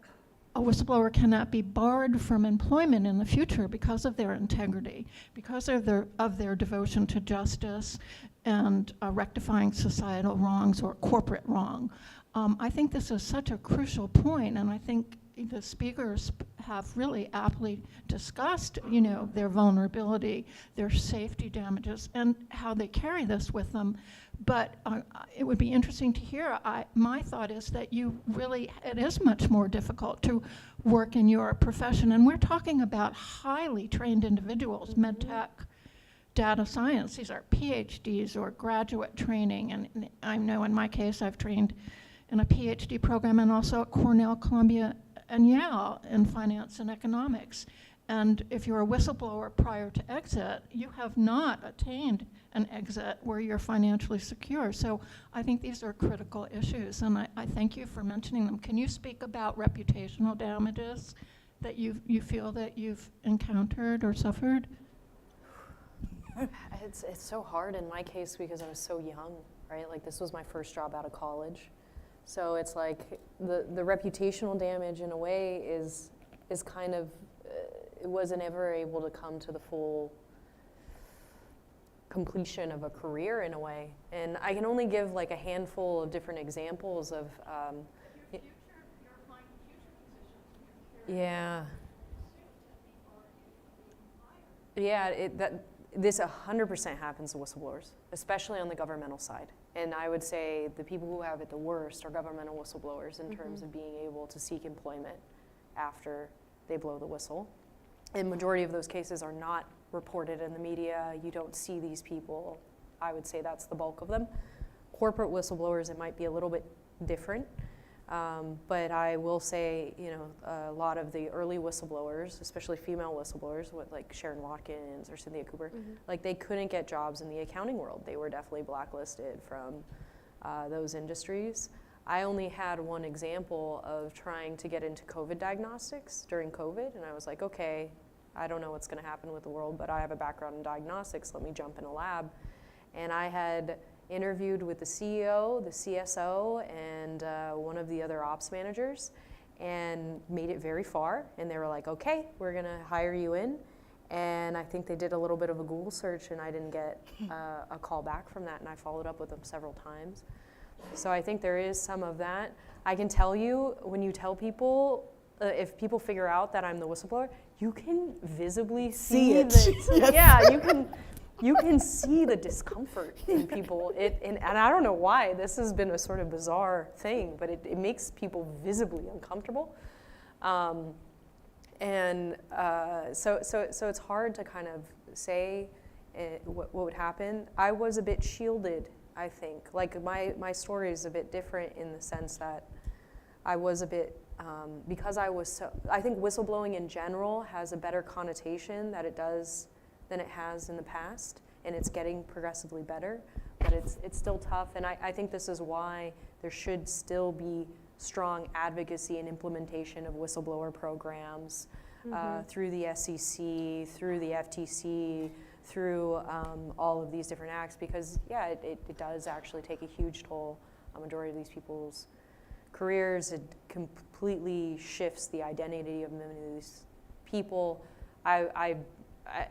a whistleblower cannot be barred from employment in the future because of their integrity, because of their devotion to justice and rectifying societal wrongs or corporate wrong. I think this is such a crucial point, and I think the speakers have really aptly discussed, you know, their vulnerability, their safety damages, and how they carry this with them. But it would be interesting to hear. My thought is that it is much more difficult to work in your profession, and we're talking about highly trained individuals, med tech, data science. These are PhDs or graduate training, and I know in my case I've trained in a PhD program and also at Cornell, Columbia, and Yale in finance and economics. And if you're a whistleblower prior to exit, you have not attained an exit where you're financially secure. So I think these are critical issues, and I thank you for mentioning them. Can you speak about reputational damages that you feel that you've encountered or suffered? It's so hard in my case because I was so young, right? Like this was my first job out of college. So it's like the reputational damage in a way is kind of, it wasn't ever able to come to the full completion of a career in a way. And I can only give like a handful of different examples of, yeah. Yeah, this 100% happens to whistleblowers, especially on the governmental side. And I would say the people who have it the worst are governmental whistleblowers in terms of being able to seek employment after they blow the whistle. And majority of those cases are not reported in the media. You don't see these people. I would say that's the bulk of them. Corporate whistleblowers, it might be a little bit different. But I will say, you know, a lot of the early whistleblowers, especially female whistleblowers, like Sharon Watkins or Cynthia Cooper, like they couldn't get jobs in the accounting world. They were definitely blacklisted from those industries. I only had one example of trying to get into COVID diagnostics during COVID, and I was like, okay, I don't know what's going to happen with the world, but I have a background in diagnostics. Let me jump in a lab. And I had interviewed with the CEO, the CSO, and one of the other ops managers, and made it very far. And they were like, okay, we're going to hire you in. And I think they did a little bit of a Google search, and I didn't get a call back from that, and I followed up with them several times. So I think there is some of that. I can tell you, when you tell people, if people figure out that I'm the whistleblower, you can visibly see it. Yes. Yeah, you can see the discomfort in people. And I don't know why. This has been a sort of bizarre thing, but it makes people visibly uncomfortable. And so it's hard to kind of say what would happen. I was a bit shielded, I think. Like my story is a bit different in the sense that I was a bit, because I was so, I think whistleblowing in general has a better connotation than it has in the past, and it's getting progressively better, but it's still tough. And I think this is why there should still be strong advocacy and implementation of whistleblower programs through the SEC, through the FTC, through all of these different acts, because yeah, it does actually take a huge toll on the majority of these people's careers. It completely shifts the identity of many of these people. I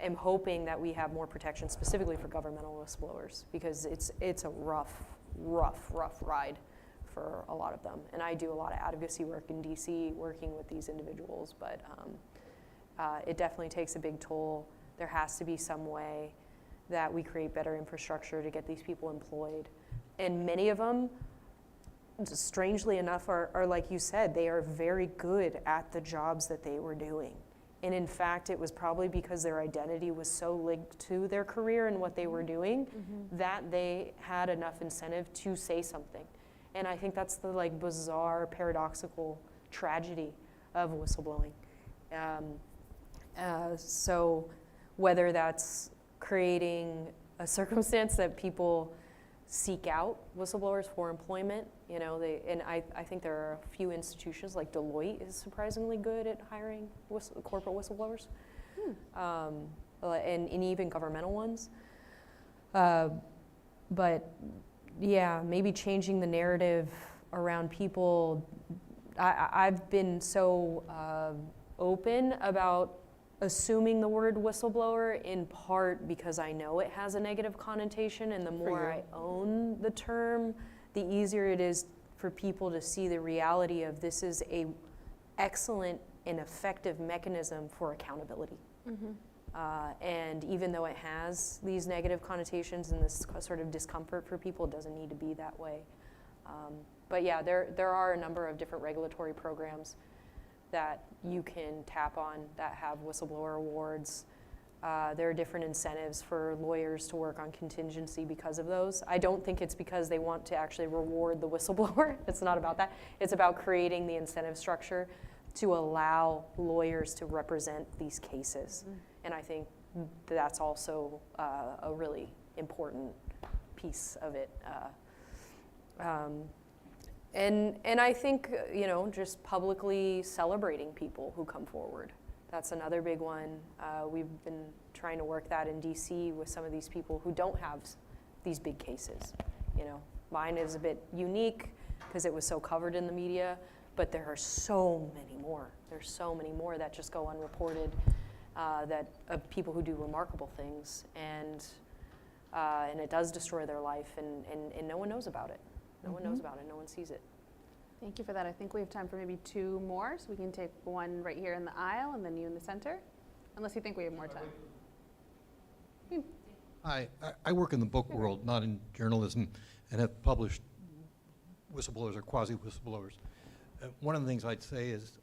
am hoping that we have more protection specifically for governmental whistleblowers, because it's a rough ride for a lot of them. And I do a lot of advocacy work in DC working with these individuals, but it definitely takes a big toll. There has to be some way that we create better infrastructure to get these people employed. And many of them, strangely enough, are like you said, they are very good at the jobs that they were doing. And in fact, it was probably because their identity was so linked to their career and what they were doing that they had enough incentive to say something. And I think that's the like bizarre, paradoxical tragedy of whistleblowing. So whether that's creating a circumstance that people seek out whistleblowers for employment, you know, I think there are a few institutions like Deloitte is surprisingly good at hiring corporate whistleblowers, and even governmental ones. But yeah, maybe changing the narrative around people. I've been so open about assuming the word whistleblower, in part because I know it has a negative connotation, and the more I own the term, the easier it is for people to see the reality of this is a excellent and effective mechanism for accountability. And even though it has these negative connotations and this sort of discomfort for people, it doesn't need to be that way. But yeah, there are a number of different regulatory programs that you can tap on that have whistleblower awards. There are different incentives for lawyers to work on contingency because of those. I don't think it's because they want to actually reward the whistleblower. It's not about that. It's about creating the incentive structure to allow lawyers to represent these cases. And I think that's also a really important piece of it. And I think, you know, just publicly celebrating people who come forward. That's another big one. We've been trying to work that in DC with some of these people who don't have these big cases. You know, mine is a bit unique because it was so covered in the media, but there are so many more. There's so many more that just go unreported, of people who do remarkable things, and it does destroy their life, and no one knows about it. No one knows about it. No one sees it. Thank you for that. I think we have time for maybe 2 more, so we can take one right here in the aisle and then you in the center, unless you think we have more time. Hi, I work in the book world, not in journalism, and have published whistleblowers or quasi-whistleblowers. One of the things I'd say is,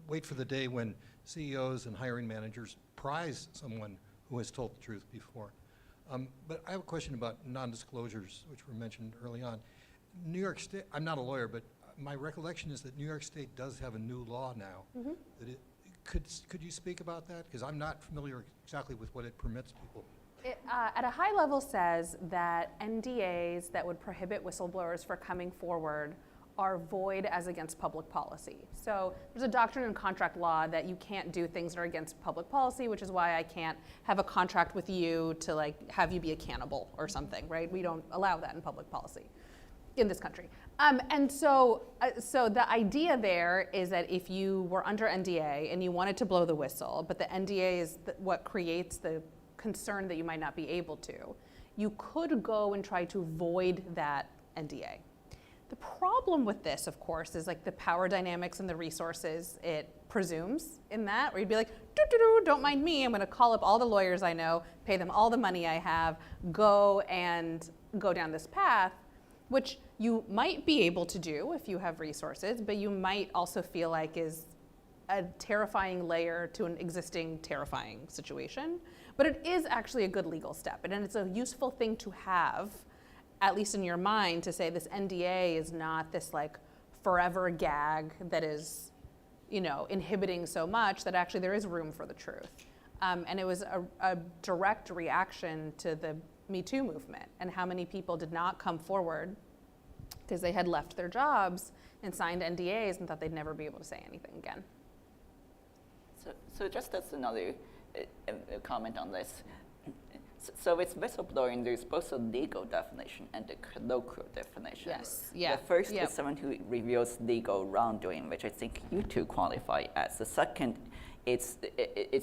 wait for the day when CEOs and hiring managers prize someone who has told the truth before. But I have a question about non-disclosures, which were mentioned early on. New York State, I'm not a lawyer, but my recollection is that New York State does have a new law now. That could you speak about that? Because I'm not familiar exactly with what it permits people. It, at a high level, says that NDAs that would prohibit whistleblowers from coming forward are void as against public policy. So there's a doctrine in contract law that you can't do things that are against public policy, which is why I can't have a contract with you to like have you be a cannibal or something, right? We don't allow that in public policy in this country. And so the idea there is that if you were under NDA and you wanted to blow the whistle, but the NDA is what creates the concern that you might not be able to, you could go and try to void that NDA. The problem with this, of course, is like the power dynamics and the resources it presumes in that, where you'd be like, don't mind me, I'm gonna call up all the lawyers I know, pay them all the money I have, go down this path, which you might be able to do if you have resources, but you might also feel like is a terrifying layer to an existing terrifying situation. But it is actually a good legal step, and it's a useful thing to have, at least in your mind, to say this NDA is not this like forever gag that is, you know, inhibiting so much that actually there is room for the truth. And it was a direct reaction to the Me Too movement, and how many people did not come forward because they had left their jobs and signed NDAs and thought they'd never be able to say anything again. So just as another comment on this, so with whistleblowing, there's both a legal definition and a colloquial definition. Yes, yeah. The first Yep. is someone who reveals legal wrongdoing, which I think you two qualify as. The second, it's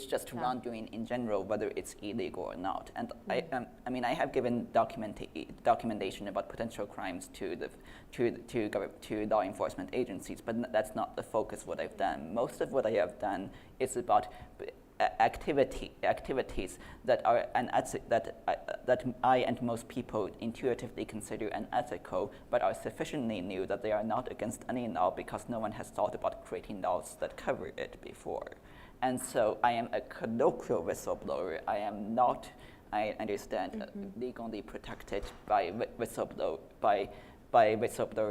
just wrongdoing in general, whether it's illegal or not. And I mean, I have given documentation about potential crimes to law enforcement agencies, but that's not the focus of what I've done. Most of what I have done is about activities that are that I and most people intuitively consider unethical, but are sufficiently new that they are not against any law because no one has thought about creating laws that cover it before. And so I am a colloquial whistleblower. I am not, I understand, legally protected by whistleblower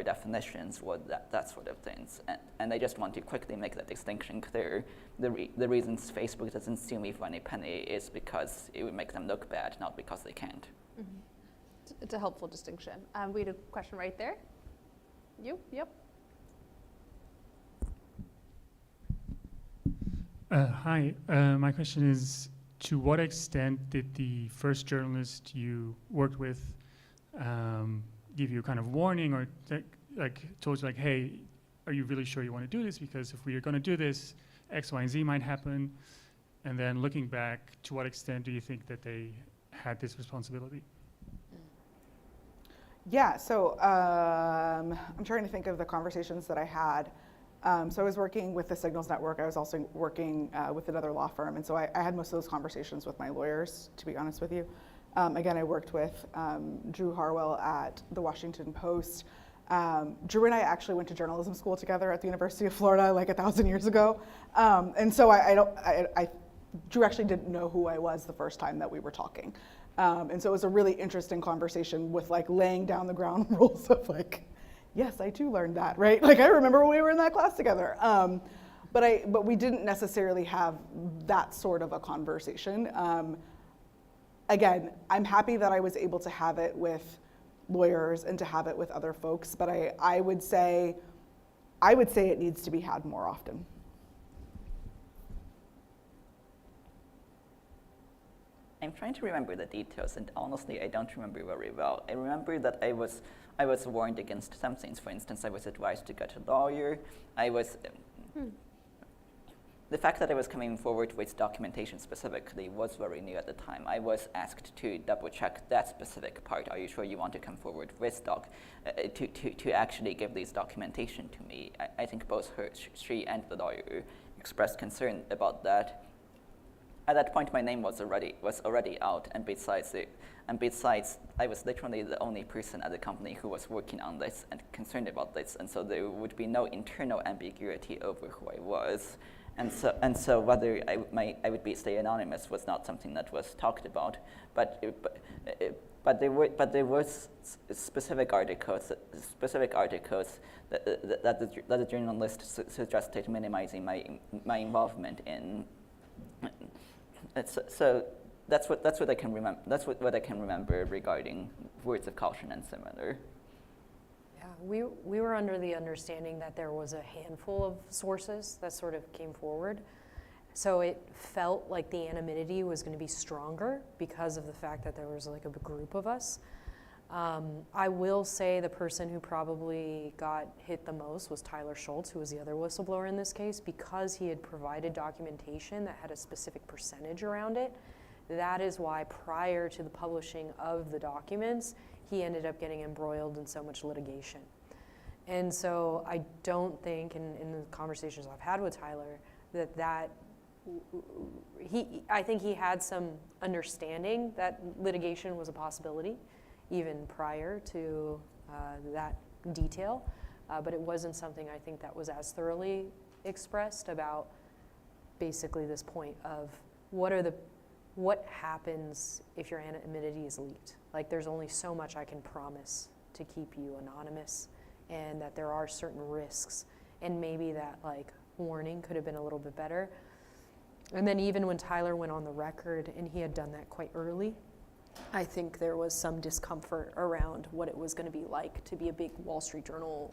definitions or that sort of things. And I just want to quickly make that distinction clear. The reasons Facebook doesn't sue me for any penny is because it would make them look bad, not because they can't. Mm-hmm. It's a helpful distinction. We had a question right there. You? Yep. Hi, my question is, to what extent did the first journalist you worked with give you a kind of warning or told you like, hey, are you really sure you want to do this? Because if we are going to do this, X, Y, and Z might happen. And then looking back, to what extent do you think that they had this responsibility? Yeah, so I'm trying to think of the conversations that I had. So I was working with the Signals Network. I was also working with another law firm. And so I had most of those conversations with my lawyers, to be honest with you. Again, I worked with Drew Harwell at the Washington Post. Drew and I actually went to journalism school together at the University of Florida like 1,000 years ago. And so Drew actually didn't know who I was the first time that we were talking. And so it was a really interesting conversation with like laying down the ground rules of like, yes, I too learned that, right? Like I remember when we were in that class together. But we didn't necessarily have that sort of a conversation. Again, I'm happy that I was able to have it with lawyers and to have it with other folks, but I would say it needs to be had more often. I'm trying to remember the details, and honestly, I don't remember very well. I remember that I was warned against some things. For instance, I was advised to get a lawyer. The fact that I was coming forward with documentation specifically was very new at the time. I was asked to double check that specific part. Are you sure you want to come forward with to actually give these documentation to me? I think both she and the lawyer expressed concern about that. At that point, my name was already out, and besides, I was literally the only person at the company who was working on this and concerned about this, and so there would be no internal ambiguity over who I was. And so whether I would stay anonymous was not something that was talked about, but there was specific articles that the journalist suggested minimizing my involvement in. So that's what I can remember. That's what I can remember regarding words of caution and similar. Yeah, we were under the understanding that there was a handful of sources that sort of came forward. So it felt like the anonymity was going to be stronger because of the fact that there was like a group of us. I will say the person who probably got hit the most was Tyler Schultz, who was the other whistleblower in this case, because he had provided documentation that had a specific percentage around it. That is why prior to the publishing of the documents, he ended up getting embroiled in so much litigation. And so I don't think, in the conversations I've had with Tyler, I think he had some understanding that litigation was a possibility, even prior to that detail, but it wasn't something I think that was as thoroughly expressed about basically this point of what happens if your anonymity is leaked. Like, there's only so much I can promise to keep you anonymous, and that there are certain risks, and maybe that like warning could have been a little bit better. And then even when Tyler went on the record, and he had done that quite early, I think there was some discomfort around what it was going to be like to be a big Wall Street Journal,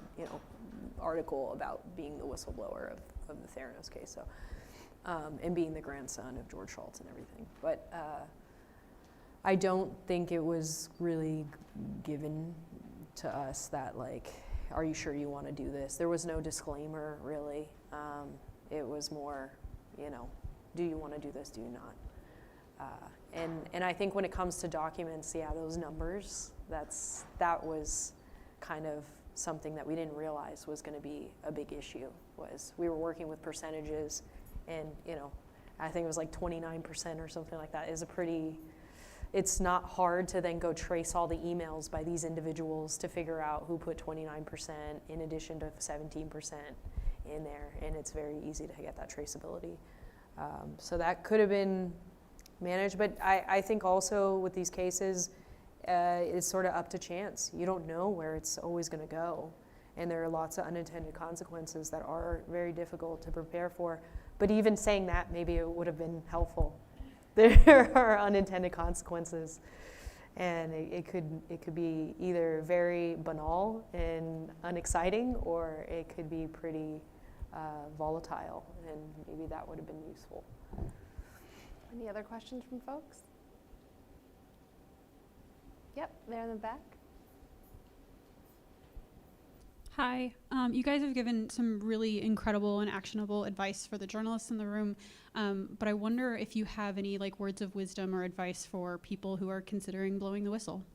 article about being the whistleblower of the Theranos case. So, and being the grandson of George Shultz and everything. But I don't think it was really given to us that, like, are you sure you want to do this? There was no disclaimer, really. It was more, do you want to do this, do you not? And I think when it comes to documents, those numbers, that was kind of something that we didn't realize was going to be a big issue. Was we were working with percentages, and I think it was like 29% or something like that. It's not hard to then go trace all the emails by these individuals to figure out who put 29% in addition to 17% in there, and it's very easy to get that traceability. So that could have been managed, but I think also with these cases, it's sort of up to chance. You don't know where it's always going to go, and there are lots of unintended consequences that are very difficult to prepare for. But even saying that, maybe it would have been helpful. There are unintended consequences, and it could be either very banal and unexciting, or it could be pretty volatile, and maybe that would have been useful. Any other questions from folks? Yep, there in the back. Hi, you guys have given some really incredible and actionable advice for the journalists in the room, but I wonder if you have any words of wisdom or advice for people who are considering blowing the whistle.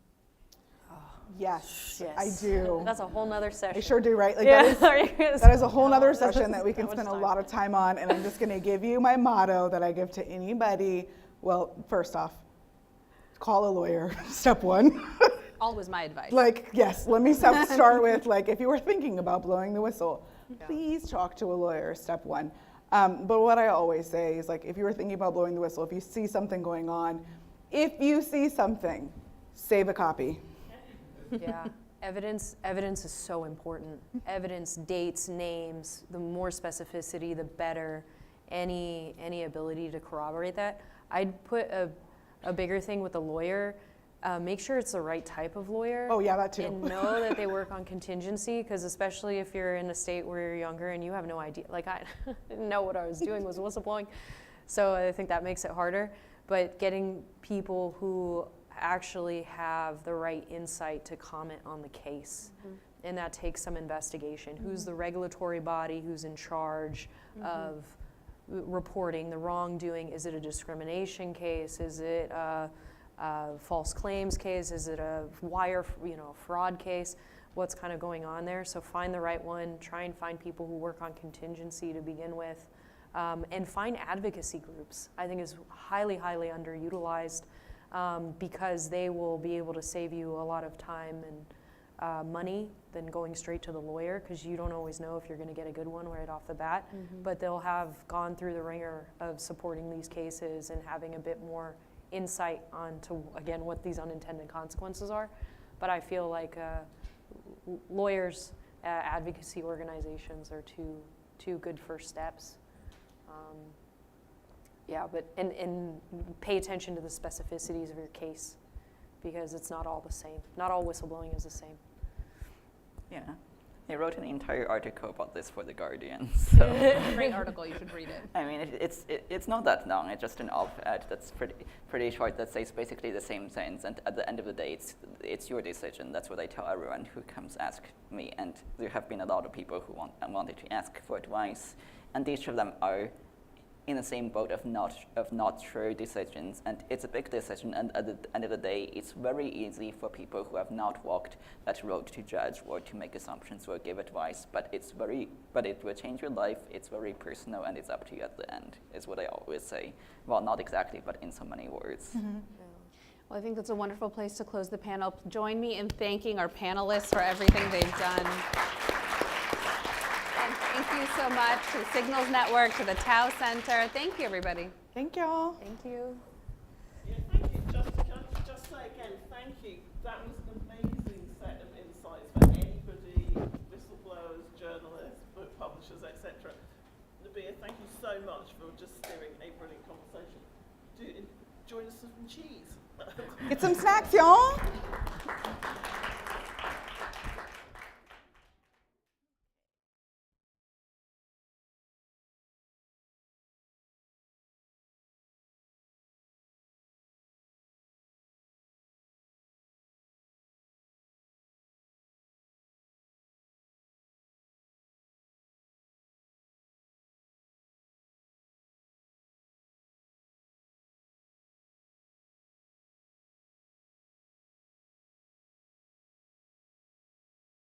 Yes, I do. That's a whole nother session. I sure do, right? Yeah. That is a whole nother session that we can spend a lot of time on, and I'm just going to give you my motto that I give to anybody. Well, first off, call a lawyer, step one. Always my advice. Yes, let me start with, if you were thinking about blowing the whistle, please talk to a lawyer, step one. But what I always say is, if you were thinking about blowing the whistle, if you see something going on, save a copy. Yeah, evidence is so important. Evidence, dates, names, the more specificity, the better. Any ability to corroborate that. I'd put a bigger thing with a lawyer. Make sure it's the right type of lawyer. Oh yeah, that too. And know that they work on contingency, because especially if you're in a state where you're younger and you have no idea, I didn't know what I was doing was whistleblowing. So I think that makes it harder. But getting people who actually have the right insight to comment on the case. Mm-hmm. And that takes some investigation. Mm-hmm. Who's the regulatory body who's in charge mm-hmm. of reporting the wrongdoing? Is it a discrimination case? Is it a false claims case? Is it a fraud case? What's kind of going on there? So find the right one. Try and find people who work on contingency to begin with. And find advocacy groups. I think is highly, highly underutilized. Because they will be able to save you a lot of time and money than going straight to the lawyer, because you don't always know if you're going to get a good one right off the bat. Mm-hmm. But they'll have gone through the ringer of supporting these cases and having a bit more insight onto, again, what these unintended consequences are. But I feel like lawyers, advocacy organizations are two good first steps. Yeah, but and pay attention to the specificities of your case, because it's not all the same. Not all whistleblowing is the same. Yeah, I wrote an entire article about this for The Guardian. So Great article, you should read it. I mean, it's not that long. It's just an op-ed that's pretty short that says basically the same things. And at the end of the day, it's your decision. That's what I tell everyone who comes ask me. And there have been a lot of people who wanted to ask for advice, and each of them are in the same boat of not true decisions, and it's a big decision, and at the end of the day, it's very easy for people who have not walked that road to judge or to make assumptions or give advice, but it will change your life. It's very personal, and it's up to you at the end, is what I always say. Well, not exactly, but in so many words. Mm-hmm. Yeah. Well, I think that's a wonderful place to close the panel. Join me in thanking our panelists for everything they've done. And thank you you so much to the Signals Network, to the Tau Center. Thank you, everybody. Thank y'all. Thank you. Yeah, thank you. Just say again, thank you. That was an amazing set of insights for anybody, whistleblowers, journalists, book publishers, etc. Nabia, thank you so much for just steering a brilliant conversation. Do join us for some cheese. Get some snacks, y'all.